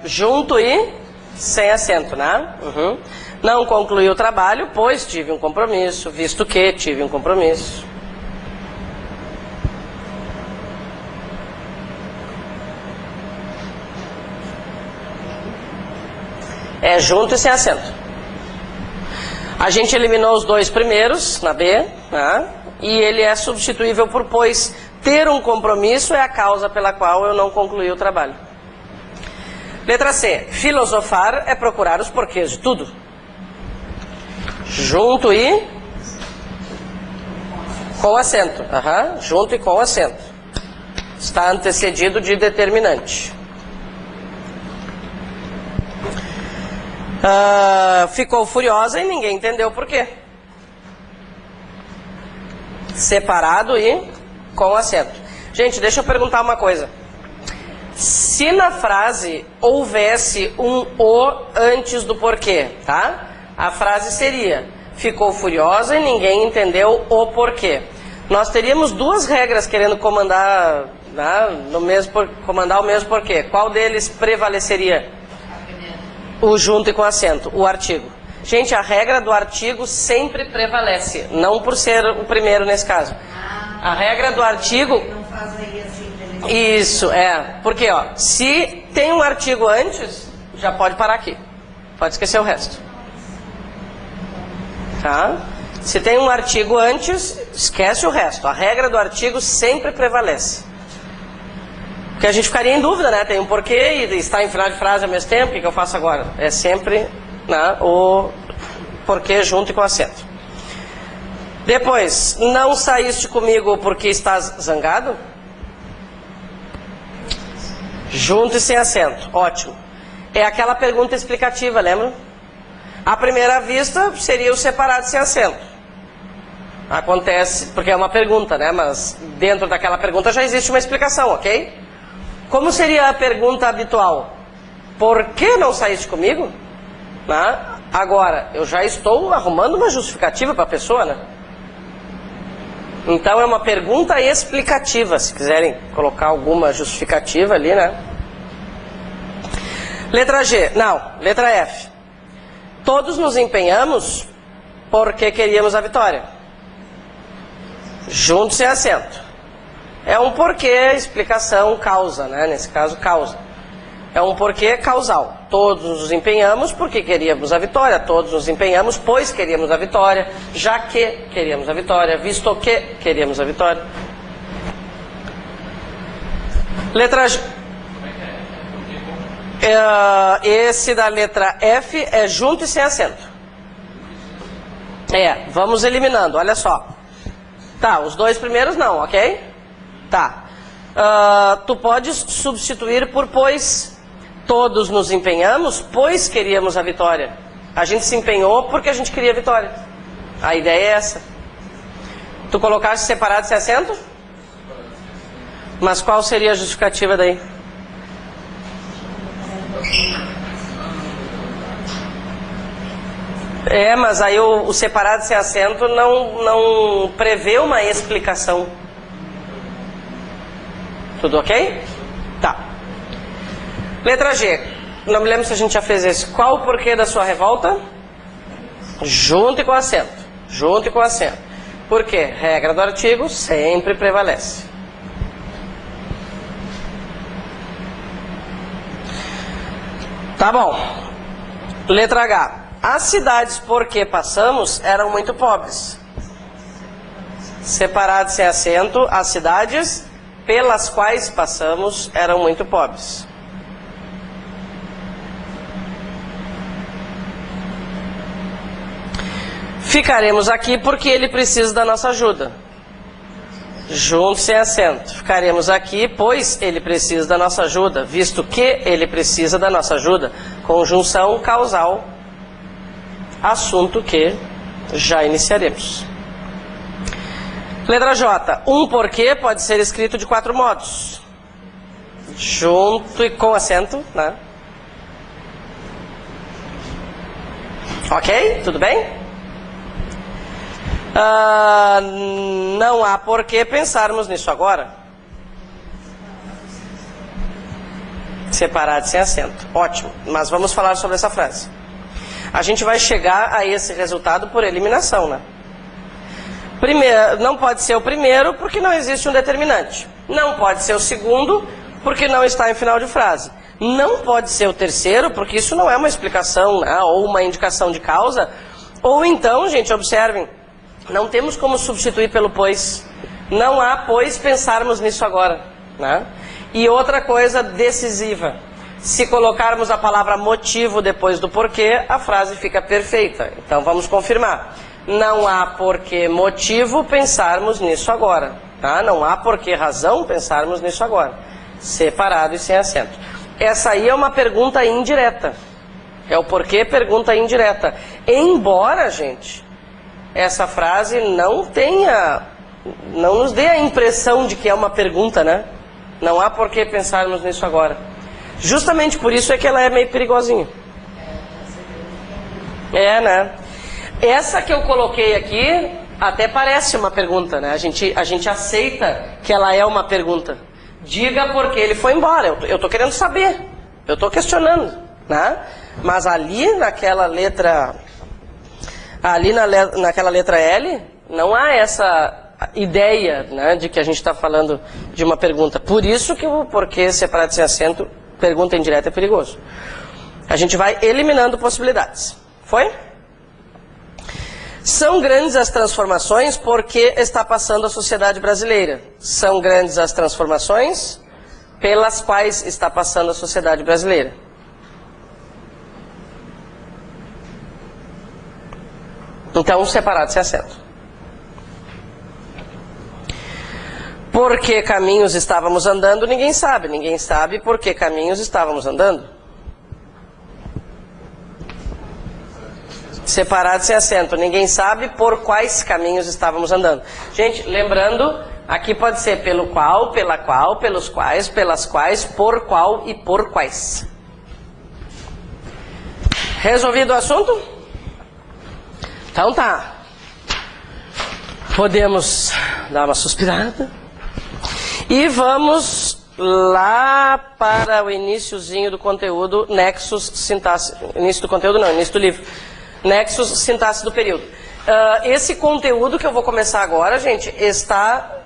Junto e sem acento, né? Uhum. Não concluí o trabalho, pois tive um compromisso, visto que tive um compromisso. É junto e sem acento. A gente eliminou os dois primeiros, na B, né? E ele é substituível por pois. Ter um compromisso é a causa pela qual eu não concluí o trabalho. Letra C. Filosofar é procurar os porquês de tudo. Junto e com acento. Junto e com acento. Está antecedido de determinante. Ficou furiosa e ninguém entendeu por quê. Separado e com acento. Gente, deixa eu perguntar uma coisa. Se na frase houvesse um o antes do porquê, tá? A frase seria: ficou furiosa e ninguém entendeu o porquê. Nós teríamos duas regras querendo comandar, né, comandar o mesmo porquê. Qual deles prevaleceria? O junto e com acento, o artigo. Gente, a regra do artigo sempre prevalece, não por ser o primeiro nesse caso. A regra do artigo... Não faz aí assim, Isso, porque ó, se tem um artigo antes, já pode parar aqui. Pode esquecer o resto. Tá? Se tem um artigo antes, esquece o resto. A regra do artigo sempre prevalece. Porque a gente ficaria em dúvida, né? Tem um porquê e está em final de frase ao mesmo tempo. O que eu faço agora? É sempre, né, o porquê junto e com acento. Depois, não saíste comigo porque estás zangado? Junto e sem acento. Ótimo. É aquela pergunta explicativa, lembra? À primeira vista, seria o separado sem acento. Acontece, porque é uma pergunta, né? Mas dentro daquela pergunta já existe uma explicação, ok? Como seria a pergunta habitual? Por que não saíste comigo? Né? Agora, eu já estou arrumando uma justificativa para a pessoa, né? Então é uma pergunta explicativa, se quiserem colocar alguma justificativa ali, né? Letra G, não, letra F. Todos nos empenhamos porque queríamos a vitória. Junto sem acento. É um porquê, explicação, causa, né? Nesse caso, causa. É um porquê causal. Todos nos empenhamos porque queríamos a vitória. Todos nos empenhamos pois queríamos a vitória. Já que queríamos a vitória. Visto que queríamos a vitória. Letra G. Esse da letra F é junto e sem acento. Vamos eliminando, olha só. Tá, os dois primeiros não, ok? Tá. Tu podes substituir por pois. Todos nos empenhamos, pois queríamos a vitória. A gente se empenhou porque a gente queria a vitória. A ideia é essa. Tu colocaste separado sem acento? Mas qual seria a justificativa daí? Mas aí o separado sem acento não prevê uma explicação. Tudo ok? Tá. Letra G. Não me lembro se a gente já fez esse. Qual o porquê da sua revolta? Junto e com acento. Junto e com acento. Por quê? Regra do artigo sempre prevalece. Tá bom. Letra H. As cidades por que passamos eram muito pobres. Separado sem acento, as cidades pelas quais passamos eram muito pobres. Ficaremos aqui porque ele precisa da nossa ajuda. Junto sem acento. Ficaremos aqui pois ele precisa da nossa ajuda, visto que ele precisa da nossa ajuda. Conjunção causal. Assunto que já iniciaremos. Letra J. Um porquê pode ser escrito de 4 modos. Junto e com acento, né? Ok? Tudo bem? Não há por que pensarmos nisso agora. Separado sem acento. Ótimo. Mas vamos falar sobre essa frase. A gente vai chegar a esse resultado por eliminação, né? Primeiro, não pode ser o primeiro porque não existe um determinante. Não pode ser o segundo porque não está em final de frase. Não pode ser o terceiro, porque isso não é uma explicação, né, ou uma indicação de causa. Ou então, gente, observem, não temos como substituir pelo pois. Não há, pois, pensarmos nisso agora, né? E outra coisa decisiva, se colocarmos a palavra motivo depois do porquê, a frase fica perfeita. Então vamos confirmar. Não há porquê motivo pensarmos nisso agora, tá? Não há porquê razão pensarmos nisso agora. Separado e sem acento. Essa aí é uma pergunta indireta. É o porquê pergunta indireta. Embora, gente, essa frase não nos dê a impressão de que é uma pergunta, né? Não há por que pensarmos nisso agora. Justamente por isso é que ela é meio perigosinha. É, né? Essa que eu coloquei aqui até parece uma pergunta, né? A gente aceita que ela é uma pergunta. Diga por que ele foi embora. Eu tô querendo saber. Eu tô questionando, né? Mas ali naquela letra... naquela letra L, não há essa ideia, né, de que a gente está falando de uma pergunta. Por isso que o porquê separado sem acento, pergunta indireta, é perigoso. A gente vai eliminando possibilidades. Foi? São grandes as transformações porque está passando a sociedade brasileira. São grandes as transformações pelas quais está passando a sociedade brasileira. Então, separado sem acento. Por que caminhos estávamos andando, ninguém sabe. Ninguém sabe por que caminhos estávamos andando. Separado sem acento. Ninguém sabe por quais caminhos estávamos andando. Gente, lembrando, aqui pode ser pelo qual, pela qual, pelos quais, pelas quais, por qual e por quais. Resolvido o assunto? Então tá. Podemos dar uma suspirada. E vamos lá para o iniciozinho do conteúdo, nexos, sintaxe. Início do conteúdo não, início do livro. Nexos, sintaxe do período. Esse conteúdo que eu vou começar agora, gente, está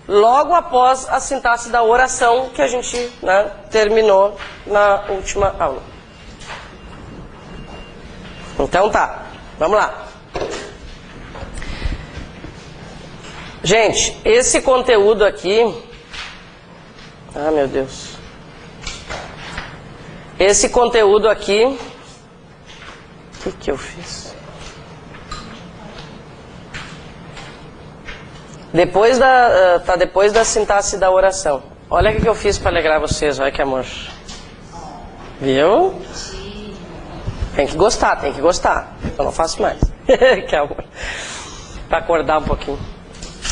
logo após a sintaxe da oração que a gente, né, terminou na última aula. Então tá, vamos lá. Gente, esse conteúdo aqui... Ah, meu Deus. Esse conteúdo aqui... O que eu fiz? Depois da sintaxe da oração. Olha o que eu fiz para alegrar vocês, olha que amor. Viu? Tem que gostar, tem que gostar. Eu não faço mais. Que amor. Para acordar um pouquinho.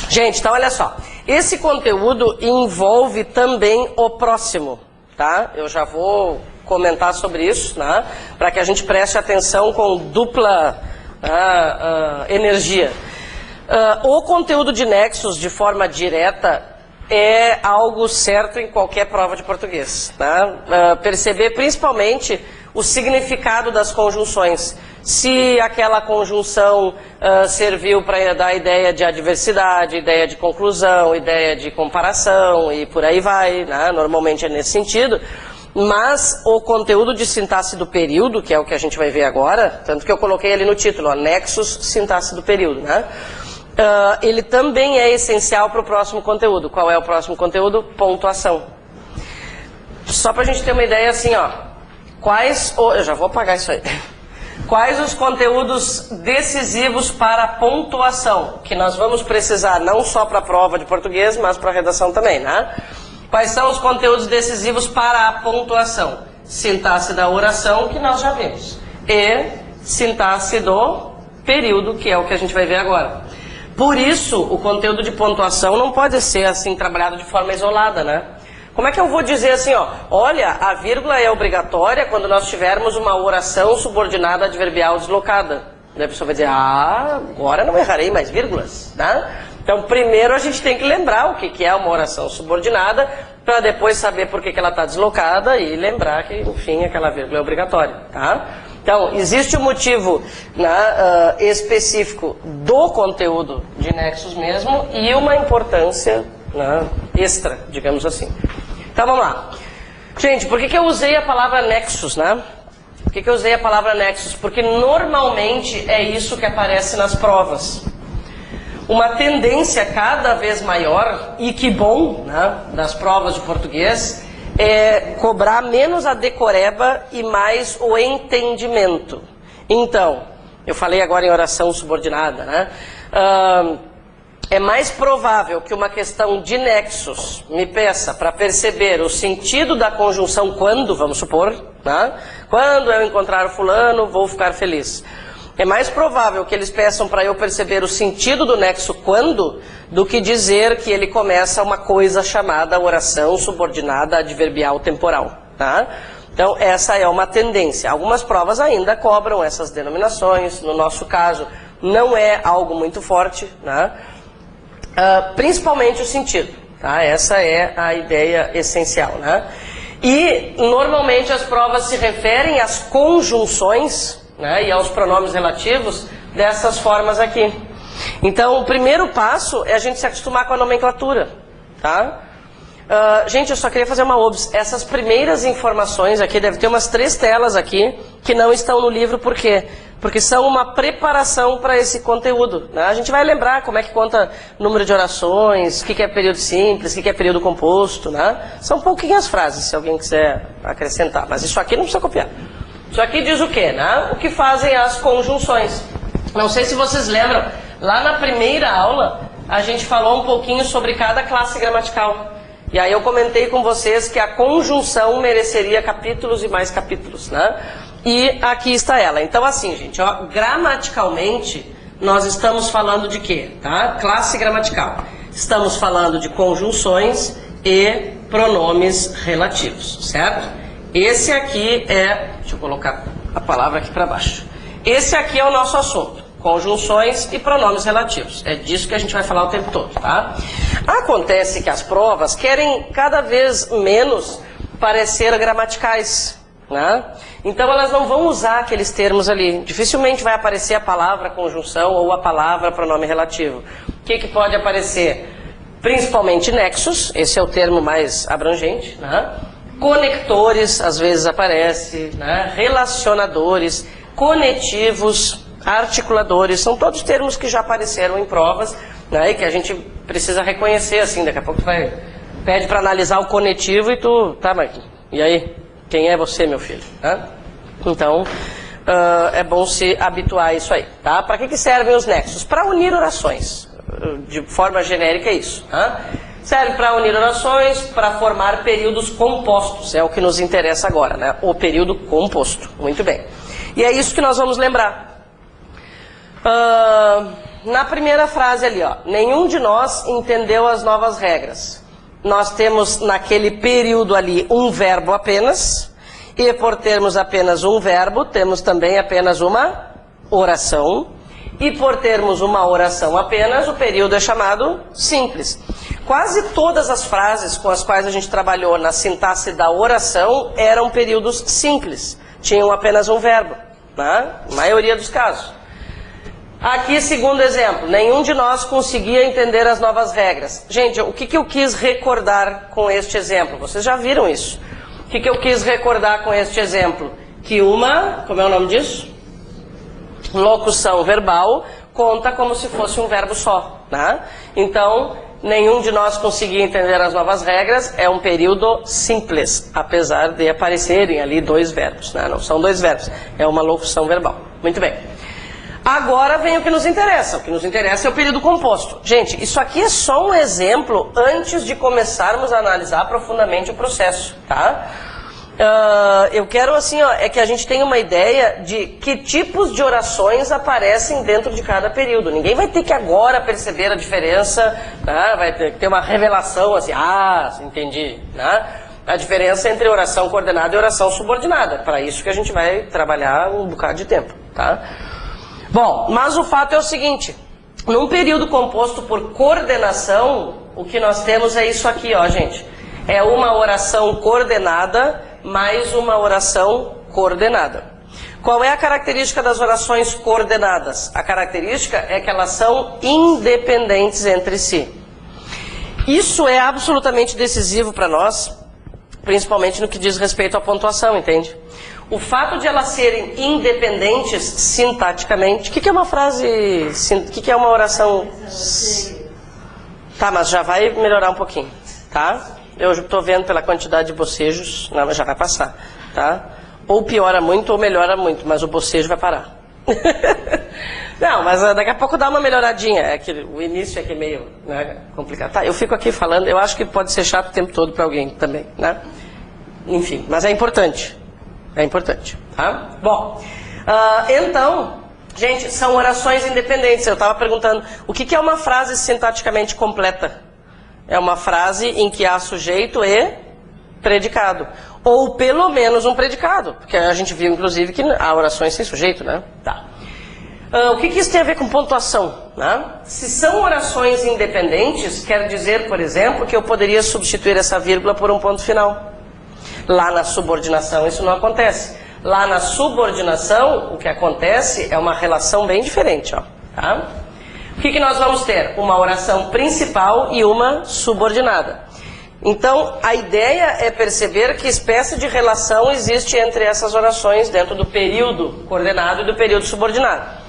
Gente, então olha só. Esse conteúdo envolve também o próximo, tá? Eu já vou comentar sobre isso, né? Para que a gente preste atenção com dupla energia. O conteúdo de nexos, de forma direta, é algo certo em qualquer prova de português, tá? Perceber principalmente o significado das conjunções. Se aquela conjunção serviu para dar ideia de adversidade, ideia de conclusão, ideia de comparação e por aí vai, né? Normalmente é nesse sentido. Mas o conteúdo de sintaxe do período, que é o que a gente vai ver agora, tanto que eu coloquei ali no título, ó, nexos, sintaxe do período, né? Ele também é essencial para o próximo conteúdo. Qual é o próximo conteúdo? Pontuação. Só para a gente ter uma ideia assim, ó. Eu já vou apagar isso aí. Quais os conteúdos decisivos para a pontuação? Que nós vamos precisar não só para a prova de português, mas para a redação também, né? Quais são os conteúdos decisivos para a pontuação? Sintaxe da oração, que nós já vimos. E sintaxe do período, que é o que a gente vai ver agora. Por isso, o conteúdo de pontuação não pode ser assim trabalhado de forma isolada, né? Como é que eu vou dizer assim, ó, olha, a vírgula é obrigatória quando nós tivermos uma oração subordinada adverbial deslocada. Daí a pessoa vai dizer, agora não errarei mais vírgulas, né? Então, primeiro a gente tem que lembrar o que é uma oração subordinada, para depois saber por que ela está deslocada e lembrar que, enfim, aquela vírgula é obrigatória, tá? Então, existe um motivo, né, específico do conteúdo de nexos mesmo e uma importância, né, extra, digamos assim. Então, vamos lá. Gente, por que eu usei a palavra nexus, né? Por que eu usei a palavra nexus? Porque normalmente é isso que aparece nas provas. Uma tendência cada vez maior, e que bom, né, das provas de português, é cobrar menos a decoreba e mais o entendimento. Então, eu falei agora em oração subordinada, né? É mais provável que uma questão de nexus me peça para perceber o sentido da conjunção quando, vamos supor, né? Quando eu encontrar o fulano, vou ficar feliz. É mais provável que eles peçam para eu perceber o sentido do nexo quando, do que dizer que ele começa uma coisa chamada oração subordinada adverbial temporal, tá? Então, essa é uma tendência. Algumas provas ainda cobram essas denominações, no nosso caso, não é algo muito forte, né? Principalmente o sentido, tá? Essa é a ideia essencial, né? E, normalmente, as provas se referem às conjunções, né, e aos pronomes relativos dessas formas aqui. Então, o primeiro passo é a gente se acostumar com a nomenclatura, tá? Gente, eu só queria fazer uma obs. Essas primeiras informações aqui, deve ter umas 3 telas aqui, que não estão no livro, por quê? Porque são uma preparação para esse conteúdo, né? A gente vai lembrar como é que conta número de orações, o que é período simples, o que é período composto, né? São pouquinhas frases, se alguém quiser acrescentar, mas isso aqui não precisa copiar. Isso aqui diz o quê, né? O que fazem as conjunções. Não sei se vocês lembram, lá na primeira aula, a gente falou um pouquinho sobre cada classe gramatical. E aí eu comentei com vocês que a conjunção mereceria capítulos e mais capítulos, né? E aqui está ela. Então assim, gente, ó, gramaticalmente, nós estamos falando de quê, tá? Classe gramatical. Estamos falando de conjunções e pronomes relativos, certo? Esse aqui é... Deixa eu colocar a palavra aqui para baixo. Esse aqui é o nosso assunto. Conjunções e pronomes relativos. É disso que a gente vai falar o tempo todo, tá? Acontece que as provas querem cada vez menos parecer gramaticais, né? Então elas não vão usar aqueles termos ali. Dificilmente vai aparecer a palavra conjunção ou a palavra pronome relativo. O que pode aparecer? Principalmente nexos. Esse é o termo mais abrangente, né? Conectores, às vezes aparece, né? Relacionadores, conetivos, articuladores, são todos termos que já apareceram em provas, né? E que a gente precisa reconhecer, assim, daqui a pouco tu pede para analisar o conectivo e tu, tá, mas e aí? Quem é você, meu filho? Né? Então, é bom se habituar a isso aí, tá? Para que servem os nexos? Para unir orações, de forma genérica é isso, tá? Serve para unir orações, para formar períodos compostos, é o que nos interessa agora, né? O período composto, muito bem. E é isso que nós vamos lembrar. Na primeira frase ali, ó, nenhum de nós entendeu as novas regras. Nós temos naquele período ali um verbo apenas, e por termos apenas um verbo, temos também apenas uma oração, e por termos uma oração apenas, o período é chamado simples. Quase todas as frases com as quais a gente trabalhou na sintaxe da oração eram períodos simples, tinham apenas um verbo, né? Na maioria dos casos. Aqui, segundo exemplo, nenhum de nós conseguia entender as novas regras. Gente, o que eu quis recordar com este exemplo? Vocês já viram isso. O que eu quis recordar com este exemplo? Que uma, como é o nome disso? Locução verbal conta como se fosse um verbo só, né? Então, nenhum de nós conseguia entender as novas regras, é um período simples, apesar de aparecerem ali 2 verbos, né? Não são 2 verbos, é uma locução verbal. Muito bem. Agora vem o que nos interessa. O que nos interessa é o período composto. Gente, isso aqui é só um exemplo antes de começarmos a analisar profundamente o processo, tá? Eu quero, assim, ó, é que a gente tenha uma ideia de que tipos de orações aparecem dentro de cada período. Ninguém vai ter que agora perceber a diferença, né? Vai ter que ter uma revelação, assim, entendi, né? A diferença entre oração coordenada e oração subordinada. Para isso que a gente vai trabalhar um bocado de tempo, tá? Bom, mas o fato é o seguinte, num período composto por coordenação, o que nós temos é isso aqui, ó, gente. É uma oração coordenada mais uma oração coordenada. Qual é a característica das orações coordenadas? A característica é que elas são independentes entre si. Isso é absolutamente decisivo para nós, principalmente no que diz respeito à pontuação, entende? O fato de elas serem independentes sintaticamente... O que é uma frase... O que é uma oração... Tá, mas já vai melhorar um pouquinho, tá? Eu estou vendo pela quantidade de bocejos, não, mas já vai passar, tá? Ou piora muito ou melhora muito, mas o bocejo vai parar. Não, mas daqui a pouco dá uma melhoradinha. É que o início é que é meio, né, complicado. Tá, eu fico aqui falando, eu acho que pode ser chato o tempo todo para alguém também, né? Enfim, mas é importante. É importante, tá? Bom, então, gente, são orações independentes. Eu estava perguntando, o que é uma frase sintaticamente completa? É uma frase em que há sujeito e predicado. Ou pelo menos um predicado. Porque a gente viu, inclusive, que há orações sem sujeito, né? Tá. O que isso tem a ver com pontuação? Né? Se são orações independentes, quer dizer, por exemplo, que eu poderia substituir essa vírgula por um ponto final. Lá na subordinação isso não acontece. Lá na subordinação, o que acontece é uma relação bem diferente. Ó, tá? O que nós vamos ter? Uma oração principal e uma subordinada. Então, a ideia é perceber que espécie de relação existe entre essas orações dentro do período coordenado e do período subordinado.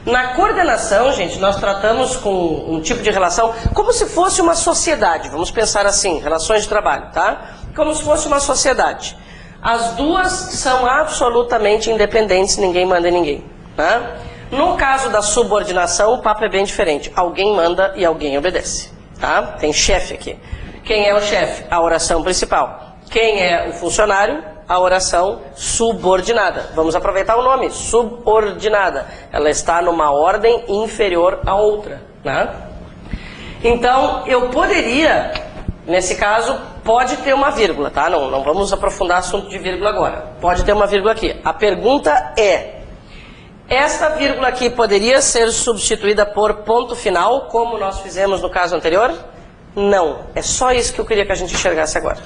Na coordenação, gente, nós tratamos com um tipo de relação como se fosse uma sociedade. Vamos pensar assim, relações de trabalho, tá? Como se fosse uma sociedade. As duas são absolutamente independentes, ninguém manda em ninguém, tá? No caso da subordinação, o papo é bem diferente. Alguém manda e alguém obedece, tá? Tem chefe aqui. Quem é o chefe? A oração principal. Quem é o funcionário? A oração subordinada. Vamos aproveitar o nome, subordinada. Ela está numa ordem inferior à outra, né? Então, eu poderia, nesse caso, pode ter uma vírgula, tá? Não vamos aprofundar assunto de vírgula agora. Pode ter uma vírgula aqui. A pergunta é, esta vírgula aqui poderia ser substituída por ponto final, como nós fizemos no caso anterior? Não. É só isso que eu queria que a gente enxergasse agora.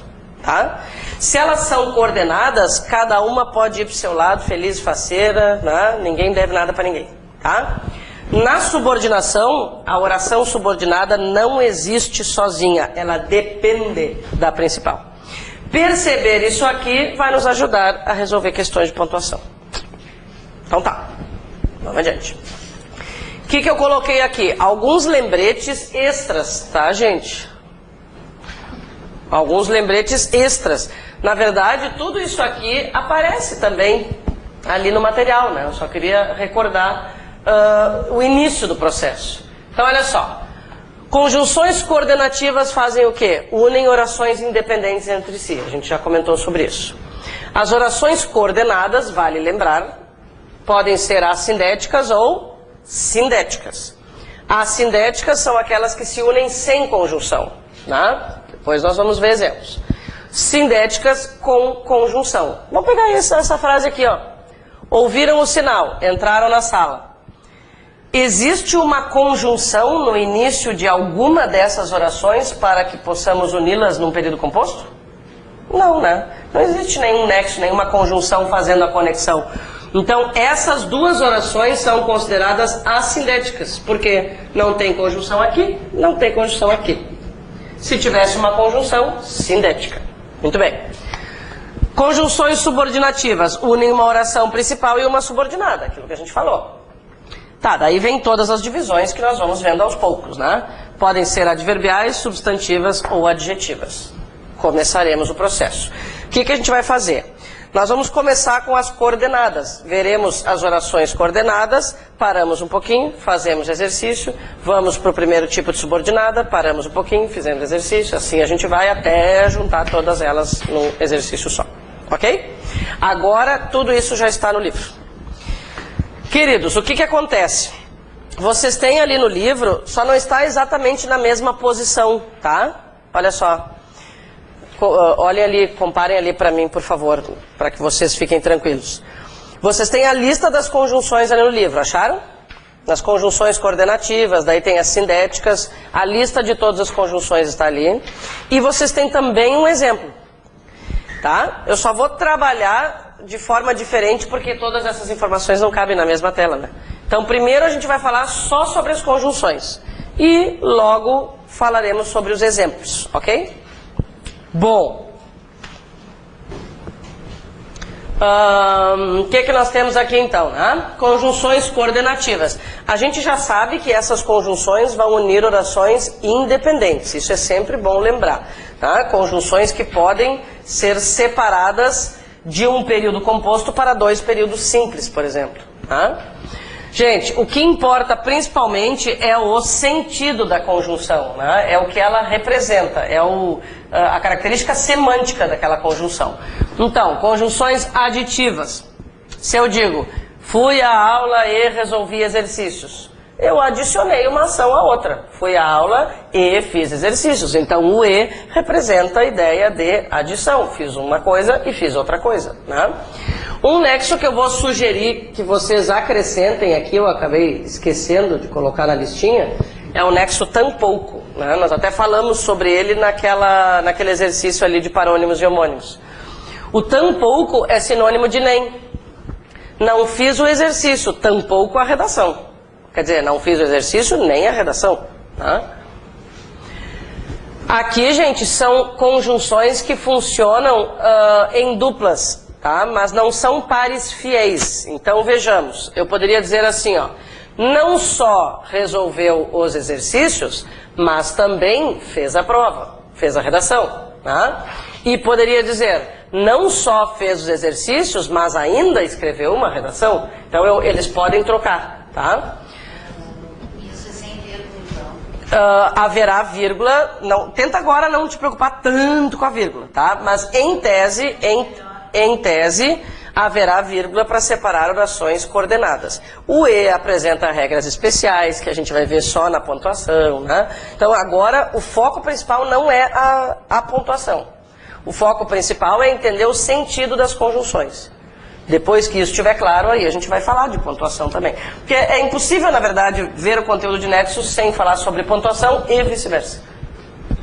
Tá? Se elas são coordenadas, cada uma pode ir para o seu lado, feliz e faceira, né? Ninguém deve nada para ninguém. Tá? Na subordinação, a oração subordinada não existe sozinha, ela depende da principal. Perceber isso aqui vai nos ajudar a resolver questões de pontuação. Então tá, vamos adiante. O que eu coloquei aqui? Alguns lembretes extras, tá, gente? Alguns lembretes extras. Na verdade, tudo isso aqui aparece também ali no material, né? Eu só queria recordar o início do processo. Então, olha só. Conjunções coordenativas fazem o quê? Unem orações independentes entre si. A gente já comentou sobre isso. As orações coordenadas, vale lembrar, podem ser assindéticas ou sindéticas. Assindéticas são aquelas que se unem sem conjunção, né? Depois nós vamos ver exemplos. Sindéticas com conjunção. Vamos pegar essa frase aqui, ó. Ouviram o sinal, entraram na sala. Existe uma conjunção no início de alguma dessas orações para que possamos uni-las num período composto? Não, né? Não existe nenhum nexo, nenhuma conjunção fazendo a conexão. Então, essas duas orações são consideradas assindéticas, porque não tem conjunção aqui, não tem conjunção aqui. Se tivesse uma conjunção, sindética. Muito bem. Conjunções subordinativas unem uma oração principal e uma subordinada, aquilo que a gente falou. Tá, daí vem todas as divisões que nós vamos vendo aos poucos, né? Podem ser adverbiais, substantivas ou adjetivas. Começaremos o processo. O que a gente vai fazer? Nós vamos começar com as coordenadas. Veremos as orações coordenadas, paramos um pouquinho, fazemos exercício, vamos para o primeiro tipo de subordinada, paramos um pouquinho, fizemos exercício, assim a gente vai até juntar todas elas num exercício só. Ok? Agora, tudo isso já está no livro. Queridos, o que acontece? Vocês têm ali no livro, só não está exatamente na mesma posição, tá? Olha só. Olhem ali, comparem ali para mim, por favor, para que vocês fiquem tranquilos. Vocês têm a lista das conjunções ali no livro, acharam? Nas conjunções coordenativas, daí tem as sindéticas, a lista de todas as conjunções está ali. E vocês têm também um exemplo, tá? Eu só vou trabalhar de forma diferente porque todas essas informações não cabem na mesma tela, né? Então, primeiro a gente vai falar só sobre as conjunções e logo falaremos sobre os exemplos, ok? Bom, O que nós temos aqui então, né? Conjunções coordenativas. A gente já sabe que essas conjunções vão unir orações independentes. Isso é sempre bom lembrar, tá? Conjunções que podem ser separadas de um período composto para 2 períodos simples, por exemplo, tá? Gente, o que importa principalmente é o sentido da conjunção, né? É o que ela representa, é a característica semântica daquela conjunção. Então, conjunções aditivas. Se eu digo, fui à aula e resolvi exercícios, eu adicionei uma ação à outra. Fui à aula e fiz exercícios. Então, o e representa a ideia de adição. Fiz uma coisa e fiz outra coisa, né? Um nexo que eu vou sugerir que vocês acrescentem aqui, eu acabei esquecendo de colocar na listinha, é o nexo tampouco, né? Nós até falamos sobre ele naquele exercício ali de parônimos e homônimos. O tampouco é sinônimo de nem. Não fiz o exercício, tampouco a redação. Quer dizer, não fiz o exercício nem a redação, tá? Aqui, gente, são conjunções que funcionam em duplas, tá? Mas não são pares fiéis. Então, vejamos, eu poderia dizer assim, ó, não só resolveu os exercícios, mas também fez a prova, fez a redação, tá? E poderia dizer, não só fez os exercícios, mas ainda escreveu uma redação. Então, eles podem trocar, tá? Haverá vírgula, não, tenta agora não te preocupar tanto com a vírgula, tá? Mas em tese, haverá vírgula para separar orações coordenadas. O E apresenta regras especiais, que a gente vai ver só na pontuação, né? Então agora o foco principal não é a pontuação. O foco principal é entender o sentido das conjunções. Depois que isso estiver claro, aí a gente vai falar de pontuação também. Porque é impossível, na verdade, ver o conteúdo de Nexus sem falar sobre pontuação e vice-versa.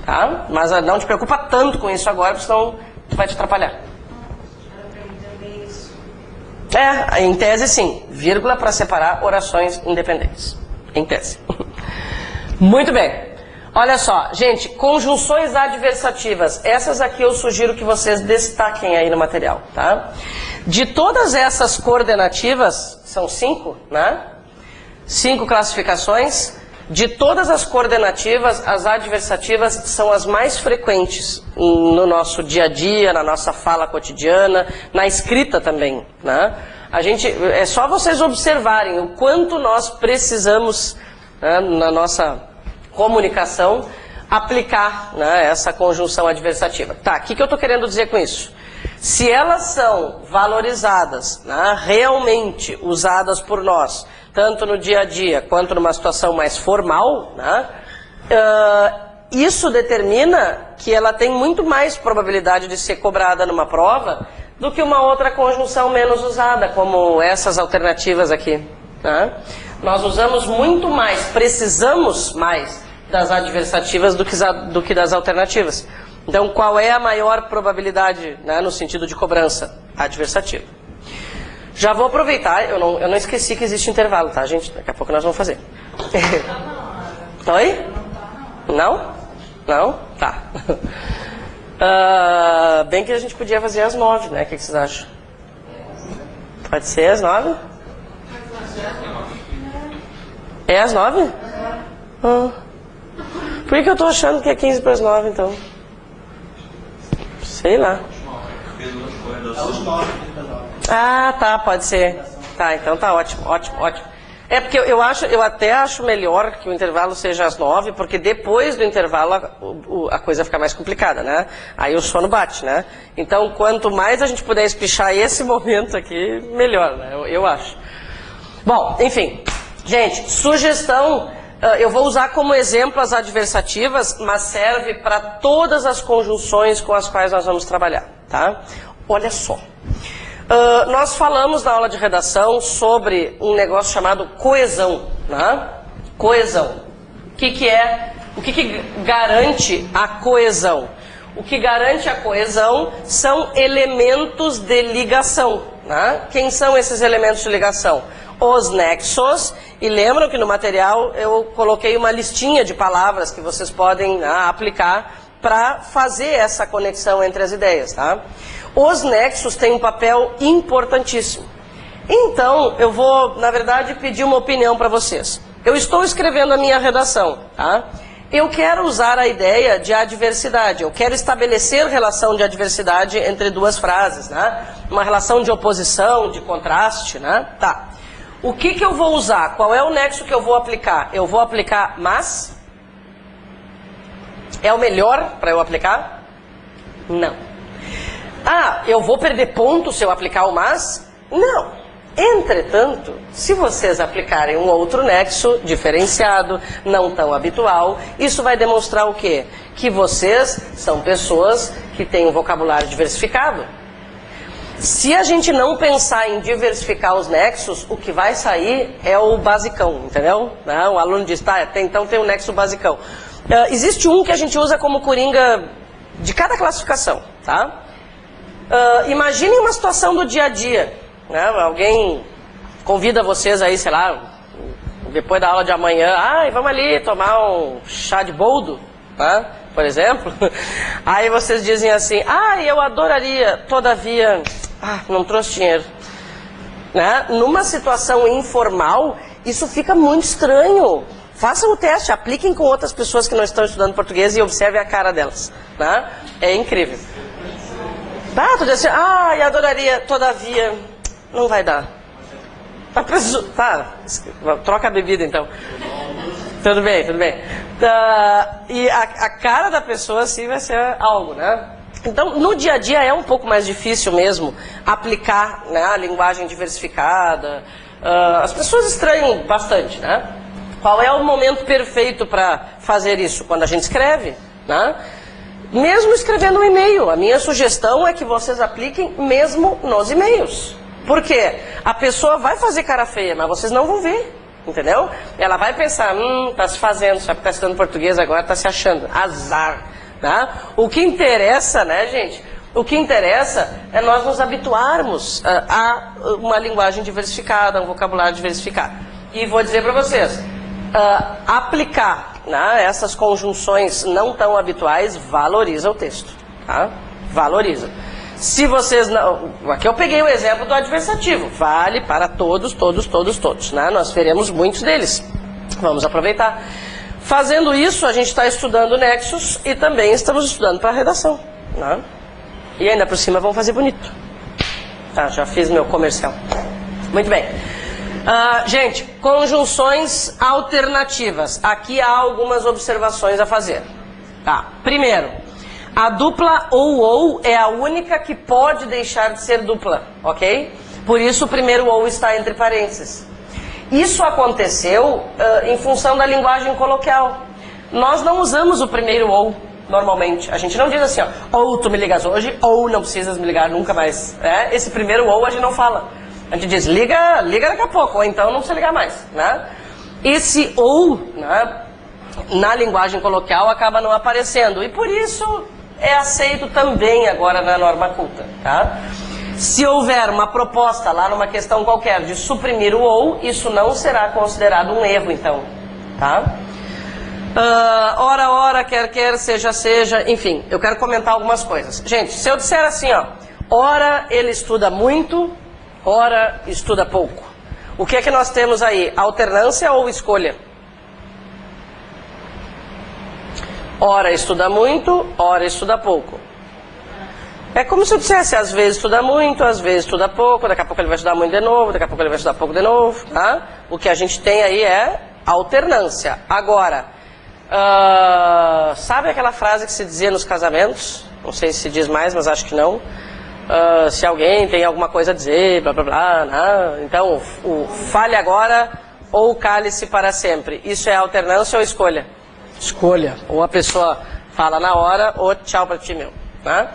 Tá? Mas não te preocupa tanto com isso agora, porque senão vai te atrapalhar. Em tese sim. Vírgula para separar orações independentes. Em tese. Muito bem. Olha só, gente, conjunções adversativas. Essas aqui eu sugiro que vocês destaquem aí no material, tá? De todas essas coordenativas, são 5, né? 5 classificações. De todas as coordenativas, as adversativas são as mais frequentes no nosso dia a dia, na nossa fala cotidiana, na escrita também, né? É só vocês observarem o quanto nós precisamos, né, na nossa comunicação, aplicar, né, essa conjunção adversativa. Tá, o que eu estou querendo dizer com isso? Se elas são valorizadas, né, realmente usadas por nós, tanto no dia a dia quanto numa situação mais formal, né, isso determina que ela tem muito mais probabilidade de ser cobrada numa prova do que uma outra conjunção menos usada, como essas alternativas aqui, né? Nós usamos muito mais, precisamos mais das adversativas do que das alternativas. Então, qual é a maior probabilidade, né, no sentido de cobrança? Adversativa. Já vou aproveitar, eu não esqueci que existe intervalo, tá, gente? Daqui a pouco nós vamos fazer. Oi? Não? Não? Tá. Bem que a gente podia fazer às 9, né? O que vocês acham? Pode ser às 9? É às 9? Por que eu tô achando que é 15 para as 9, então? Sei lá. Ah, tá, pode ser. Tá, então tá ótimo. É porque eu até acho melhor que o intervalo seja às 9, porque depois do intervalo a coisa fica mais complicada, né? Aí o sono bate, né? Então, quanto mais a gente puder espichar esse momento aqui, melhor, né? Eu acho. Bom, enfim. Gente, sugestão, eu vou usar como exemplo as adversativas, mas serve para todas as conjunções com as quais nós vamos trabalhar, tá? Olha só. Nós falamos na aula de redação sobre um negócio chamado coesão, né? Coesão. O que garante a coesão? O que garante a coesão são elementos de ligação, né? Quem são esses elementos de ligação? Os nexos, e lembram que no material eu coloquei uma listinha de palavras que vocês podem aplicar para fazer essa conexão entre as ideias, tá? Os nexos têm um papel importantíssimo. Então, eu vou, na verdade, pedir uma opinião para vocês. Eu estou escrevendo a minha redação, tá? Eu quero usar a ideia de adversidade, eu quero estabelecer relação de adversidade entre duas frases, né? Uma relação de oposição, de contraste, né? Tá. O que eu vou usar? Qual é o nexo que eu vou aplicar? Eu vou aplicar mas? É o melhor para eu aplicar? Não. Ah, eu vou perder ponto se eu aplicar o mas? Não. Entretanto, se vocês aplicarem um outro nexo diferenciado, não tão habitual, isso vai demonstrar o quê? Que vocês são pessoas que têm um vocabulário diversificado. Se a gente não pensar em diversificar os nexos, o que vai sair é o basicão, entendeu? O aluno diz, tá, então tem um nexo basicão. Existe um que a gente usa como coringa de cada classificação, tá? Imaginem uma situação do dia a dia. Né? Alguém convida vocês aí, sei lá, depois da aula de amanhã, vamos ali tomar um chá de boldo, tá? Por exemplo. Aí vocês dizem assim, eu adoraria, todavia, não trouxe dinheiro. Né? Numa situação informal, isso fica muito estranho. Façam o teste, apliquem com outras pessoas que não estão estudando português e observem a cara delas. Né? É incrível. Tá, tu diz assim, adoraria, todavia... Não vai dar. Troca a bebida então. Tudo bem, tudo bem. E a cara da pessoa assim vai ser algo, né? Então, no dia a dia é um pouco mais difícil mesmo aplicar, né, a linguagem diversificada. As pessoas estranham bastante, né? Qual é o momento perfeito para fazer isso? Quando a gente escreve, né? Mesmo escrevendo um e-mail. A minha sugestão é que vocês apliquem mesmo nos e-mails. Por quê? A pessoa vai fazer cara feia, mas vocês não vão ver, entendeu? Ela vai pensar, tá se fazendo, sabe que tá estudando português agora, tá se achando, azar, tá? O que interessa, né, gente? O que interessa é nós nos habituarmos a uma linguagem diversificada, a um vocabulário diversificado. E vou dizer para vocês, aplicar, né, essas conjunções não tão habituais valoriza o texto, tá? Valoriza. Se vocês não... Aqui eu peguei o exemplo do adversativo. Vale para todos, né? Nós veremos muitos deles. Vamos aproveitar. Fazendo isso, a gente está estudando nexos e também estamos estudando para a redação, né? E ainda por cima vamos fazer bonito. Tá, já fiz meu comercial. Muito bem. Gente, conjunções alternativas. Aqui há algumas observações a fazer. Tá. Primeiro... A dupla ou é a única que pode deixar de ser dupla, ok? Por isso o primeiro ou está entre parênteses. Isso aconteceu em função da linguagem coloquial. Nós não usamos o primeiro ou normalmente. A gente não diz assim, ou tu me ligas hoje, ou não precisas me ligar nunca mais. Esse primeiro ou a gente não fala. A gente diz, liga daqui a pouco, ou então não precisa ligar mais. Né? Esse ou, né, na linguagem coloquial acaba não aparecendo. E por isso... é aceito também agora na norma culta, tá? Se houver uma proposta lá numa questão qualquer de suprimir o ou, isso não será considerado um erro, então, tá? Ora, quer, seja, enfim, eu quero comentar algumas coisas. Gente, se eu disser assim, ora ele estuda muito, ora estuda pouco. O que é que nós temos aí? Alternância ou escolha? Ora estuda muito, ora estuda pouco. É como se eu dissesse, às vezes estuda muito, às vezes estuda pouco, daqui a pouco ele vai estudar muito de novo, daqui a pouco ele vai estudar pouco de novo, tá? O que a gente tem aí é alternância. Agora, sabe aquela frase que se dizia nos casamentos? Não sei se diz mais, mas acho que não. Se alguém tem alguma coisa a dizer, blá blá blá, né? Então, fale agora ou cale-se para sempre. Isso é alternância ou escolha? Escolha. Ou a pessoa fala na hora, ou tchau pra ti, meu. Né?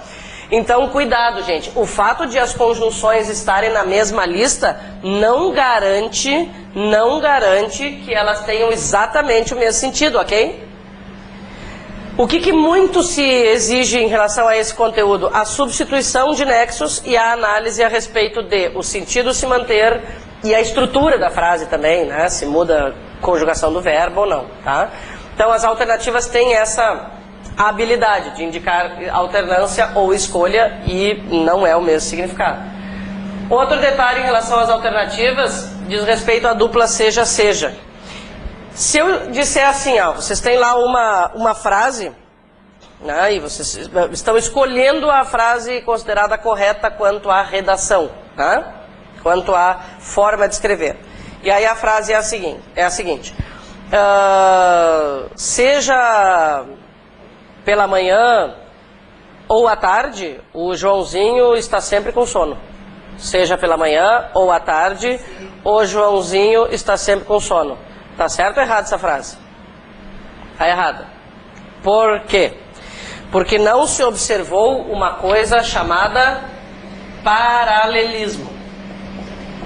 Então, cuidado, gente. O fato de as conjunções estarem na mesma lista não garante que elas tenham exatamente o mesmo sentido, ok? O que muito se exige em relação a esse conteúdo? A substituição de nexos e a análise a respeito de o sentido se manter e a estrutura da frase também, né? Se muda a conjugação do verbo ou não, tá? Então, as alternativas têm essa a habilidade de indicar alternância ou escolha e não é o mesmo significado. Outro detalhe em relação às alternativas diz respeito à dupla seja-seja. Se eu disser assim, ó, vocês têm lá uma frase, né, e vocês estão escolhendo a frase considerada correta quanto à redação, né, quanto à forma de escrever. E aí a frase é a seguinte, seja pela manhã ou à tarde, o Joãozinho está sempre com sono. Seja pela manhã ou à tarde, o Joãozinho está sempre com sono. Tá certo ou errado essa frase? Tá errada. Por quê? Porque não se observou uma coisa chamada paralelismo.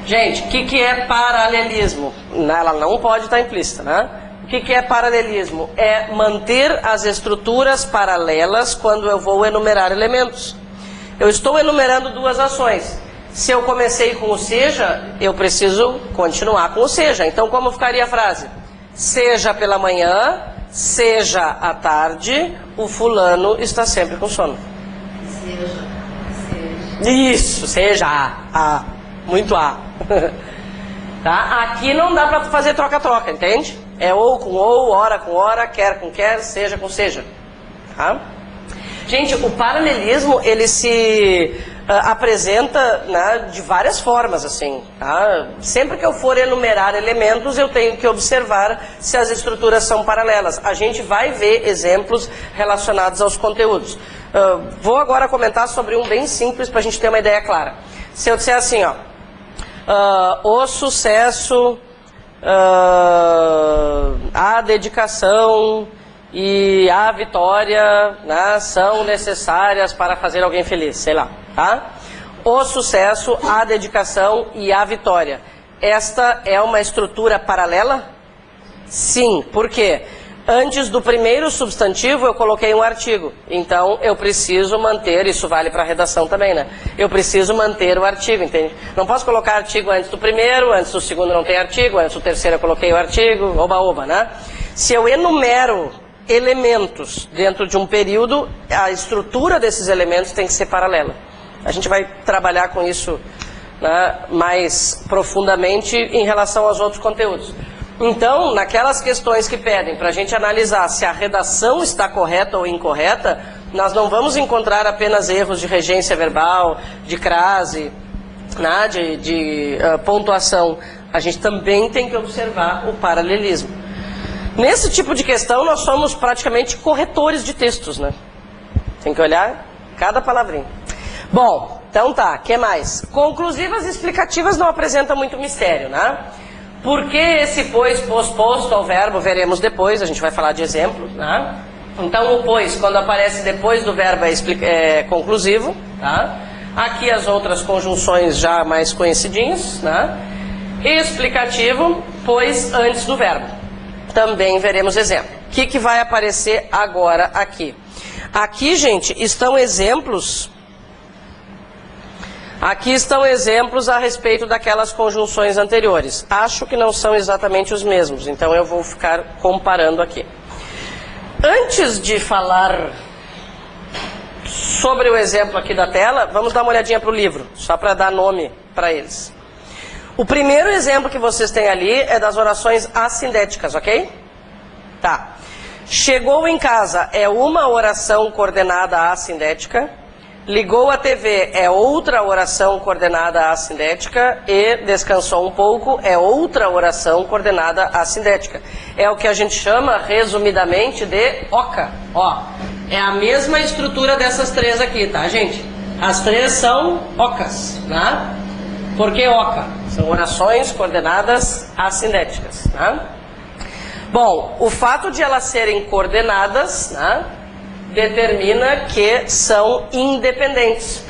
Gente, o que é paralelismo? Ela não pode estar implícita, né? O que é paralelismo? É manter as estruturas paralelas quando eu vou enumerar elementos. Eu estou enumerando duas ações. Se eu comecei com o seja, eu preciso continuar com o seja. Então, como ficaria a frase? Seja pela manhã, seja à tarde, o fulano está sempre com sono. Seja. Isso, seja. Muito A. Tá? Aqui não dá para fazer troca-troca, entende? É ou com ou, hora com hora, quer com quer, seja com seja. Tá? Gente, o paralelismo, ele se apresenta, né, de várias formas, assim. Tá? Sempre que eu for enumerar elementos, eu tenho que observar se as estruturas são paralelas. A gente vai ver exemplos relacionados aos conteúdos. Vou agora comentar sobre um bem simples para a gente ter uma ideia clara. Se eu disser assim, ó, o sucesso, a dedicação e a vitória, né, são necessárias para fazer alguém feliz, sei lá, tá? O sucesso, a dedicação e a vitória. Esta é uma estrutura paralela? Sim, por quê? Antes do primeiro substantivo eu coloquei um artigo, então eu preciso manter, isso vale para a redação também, né? Eu preciso manter o artigo, entende? Não posso colocar artigo antes do primeiro, antes do segundo não tem artigo, antes do terceiro eu coloquei o artigo, oba-oba, né? Se eu enumero elementos dentro de um período, a estrutura desses elementos tem que ser paralela. A gente vai trabalhar com isso, né, mais profundamente em relação aos outros conteúdos. Então, naquelas questões que pedem para a gente analisar se a redação está correta ou incorreta, nós não vamos encontrar apenas erros de regência verbal, de crase, né, de pontuação. A gente também tem que observar o paralelismo. Nesse tipo de questão, nós somos praticamente corretores de textos, né? Tem que olhar cada palavrinha. Bom, então tá, o que mais? Conclusivas e explicativas não apresentam muito mistério, né? Por que esse pois posposto ao verbo, veremos depois, a gente vai falar de exemplo, né? Então o pois, quando aparece depois do verbo, é conclusivo, tá? Aqui as outras conjunções já mais conhecidinhas, né? Explicativo, pois antes do verbo. Também veremos exemplo. O que vai aparecer agora aqui? Aqui, gente, estão exemplos. Aqui estão exemplos a respeito daquelas conjunções anteriores. Acho que não são exatamente os mesmos, então eu vou ficar comparando aqui. Antes de falar sobre o exemplo aqui da tela, vamos dar uma olhadinha para o livro, só para dar nome para eles. O primeiro exemplo que vocês têm ali é das orações assindéticas, ok? Tá. Chegou em casa é uma oração coordenada assindética. Ligou a TV é outra oração coordenada assindética. E descansou um pouco é outra oração coordenada assindética. É o que a gente chama, resumidamente, de oca. Ó, é a mesma estrutura dessas três aqui, tá, gente? As três são ocas, né? Por que oca? São orações coordenadas assindéticas, né? Bom, o fato de elas serem coordenadas, né, determina que são independentes.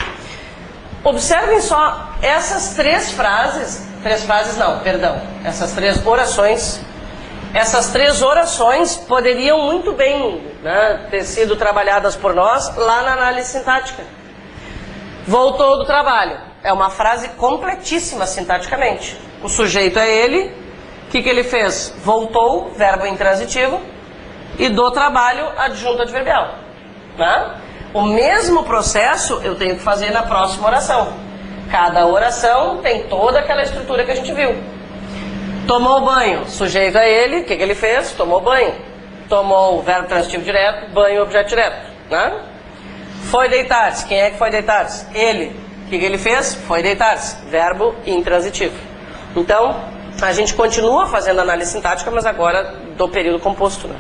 Observem só, essas essas três orações poderiam muito bem, né, ter sido trabalhadas por nós lá na análise sintática. Voltou do trabalho. É uma frase completíssima sintaticamente. O sujeito é ele. O que ele fez? Voltou, verbo intransitivo. E do trabalho, adjunto adverbial. né? O mesmo processo eu tenho que fazer na próxima oração. Cada oração tem toda aquela estrutura que a gente viu. Tomou banho, sujeito é ele, o que ele fez? Tomou banho. Tomou o verbo transitivo direto, banho, objeto direto, né? Foi deitar-se, quem é que foi deitar-se? Ele. O que ele fez? Foi deitar-se, verbo intransitivo. Então, a gente continua fazendo análise sintática, mas agora do período composto, né?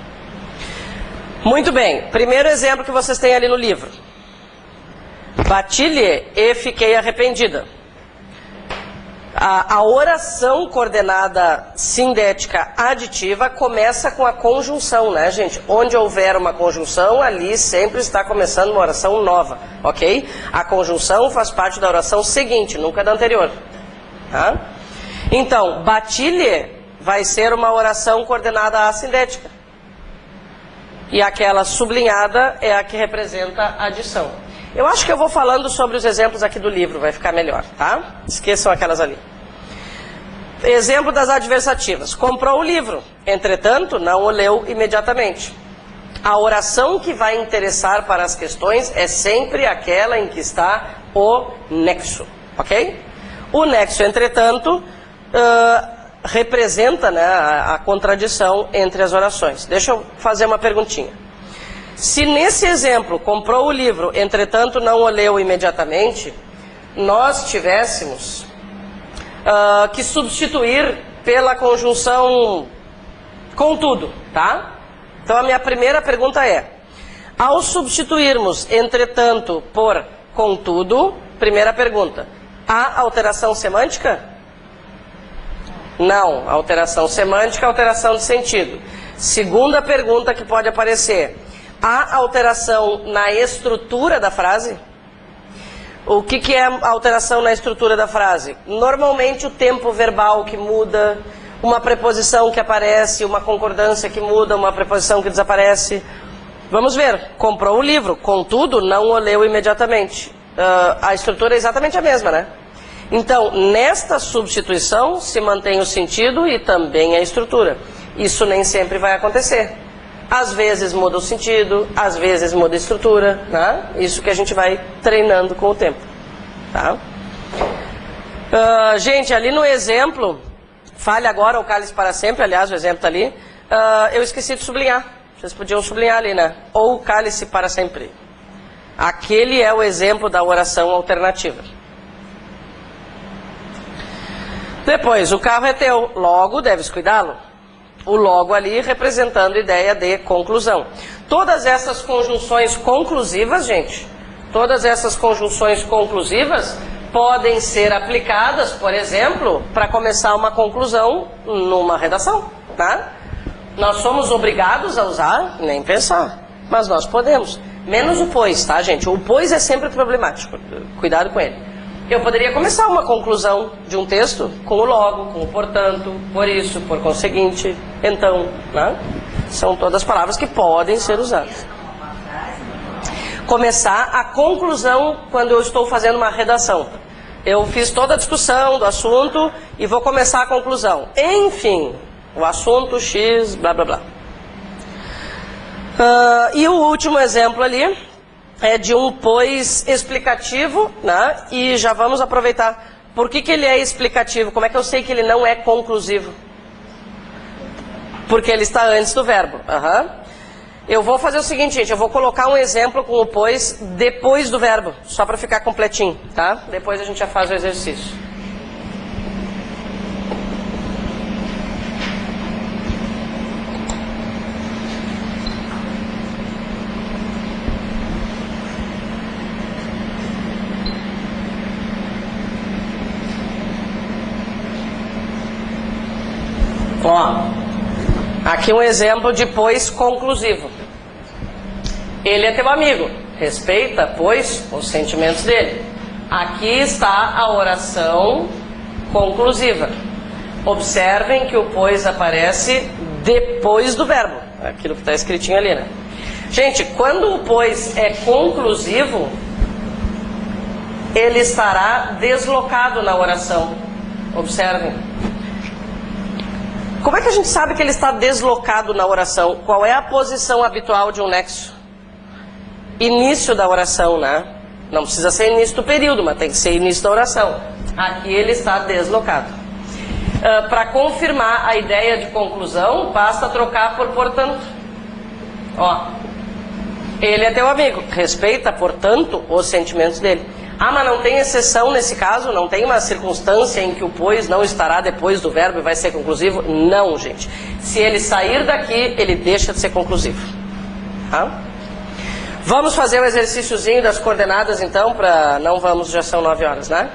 Muito bem, primeiro exemplo que vocês têm ali no livro. Bati-lhe e fiquei arrependida. A oração coordenada sindética aditiva começa com a conjunção, né, gente? Onde houver uma conjunção, ali sempre está começando uma oração nova, ok? A conjunção faz parte da oração seguinte, nunca da anterior. Tá? Então, bati-lhe vai ser uma oração coordenada assindética. E aquela sublinhada é a que representa a adição. Eu acho que eu vou falando sobre os exemplos aqui do livro, vai ficar melhor, tá? Esqueçam aquelas ali. Exemplo das adversativas. Comprou o livro, entretanto, não o leu imediatamente. A oração que vai interessar para as questões é sempre aquela em que está o nexo, ok? O nexo, entretanto, representa, né, a contradição entre as orações. Deixa eu fazer uma perguntinha. Se nesse exemplo, comprou o livro, entretanto não o leu imediatamente, nós tivéssemos que substituir pela conjunção contudo, tá? Então a minha primeira pergunta é, ao substituirmos entretanto por contudo, primeira pergunta, há alteração semântica? Não, alteração semântica, alteração de sentido. Segunda pergunta que pode aparecer, há alteração na estrutura da frase? O que é alteração na estrutura da frase? Normalmente o tempo verbal que muda, uma preposição que aparece, uma concordância que muda, uma preposição que desaparece. Vamos ver, comprou o livro, contudo não o leu imediatamente. A estrutura é exatamente a mesma, né? Então, nesta substituição se mantém o sentido e também a estrutura. Isso nem sempre vai acontecer. Às vezes muda o sentido, às vezes muda a estrutura, né? Isso que a gente vai treinando com o tempo, tá? Gente, ali no exemplo, fale agora ou cale-se para sempre, aliás, o exemplo está ali, eu esqueci de sublinhar. Vocês podiam sublinhar ali, né? Ou cale-se para sempre. Aquele é o exemplo da oração alternativa. Depois, o carro é teu, logo deves cuidá-lo. O logo ali representando a ideia de conclusão. Todas essas conjunções conclusivas, gente, todas essas conjunções conclusivas podem ser aplicadas, por exemplo, para começar uma conclusão numa redação, tá? Nós somos obrigados a usar, nem pensar, mas nós podemos. Menos o pois, tá, gente? O pois é sempre problemático, cuidado com ele. Eu poderia começar uma conclusão de um texto com o logo, com o portanto, por isso, por conseguinte, então, né? São todas palavras que podem ser usadas. Começar a conclusão quando eu estou fazendo uma redação. Eu fiz toda a discussão do assunto e vou começar a conclusão. Enfim, o assunto X, blá blá blá. E o último exemplo ali é de um pois explicativo, né? E já vamos aproveitar. Por que ele é explicativo? Como é que eu sei que ele não é conclusivo? Porque ele está antes do verbo. Eu vou fazer o seguinte, gente, eu vou colocar um exemplo com o pois depois do verbo, só para ficar completinho, tá? Depois a gente já faz o exercício. Ó, aqui um exemplo de pois conclusivo. Ele é teu amigo, respeita, pois, os sentimentos dele. Aqui está a oração conclusiva. Observem que o pois aparece depois do verbo, aquilo que está escritinho ali, né? Gente, quando o pois é conclusivo, ele estará deslocado na oração. Observem. Como é que a gente sabe que ele está deslocado na oração? Qual é a posição habitual de um nexo? início da oração, né? Não precisa ser início do período, mas tem que ser início da oração. Aqui ele está deslocado. Para confirmar a ideia de conclusão, basta trocar por portanto. Ó, ele é teu amigo, respeita, portanto, os sentimentos dele. Ah, mas não tem exceção nesse caso? Não tem uma circunstância em que o pois não estará depois do verbo e vai ser conclusivo? Não, gente. Se ele sair daqui, ele deixa de ser conclusivo. Tá? Vamos fazer o exercíciozinho das coordenadas, então, para... Não vamos, já são 9 horas, né?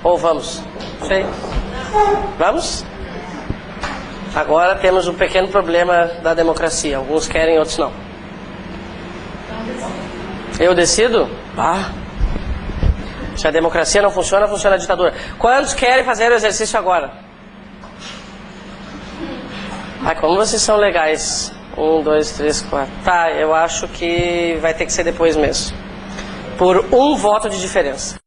Ou vamos? Sei. Vamos? Agora temos um pequeno problema da democracia. Alguns querem, outros não. Eu decido? Ah. Se a democracia não funciona, funciona a ditadura. Quantos querem fazer o exercício agora? Ah, como vocês são legais. 1, 2, 3, 4. Tá, eu acho que vai ter que ser depois mesmo. Por um voto de diferença.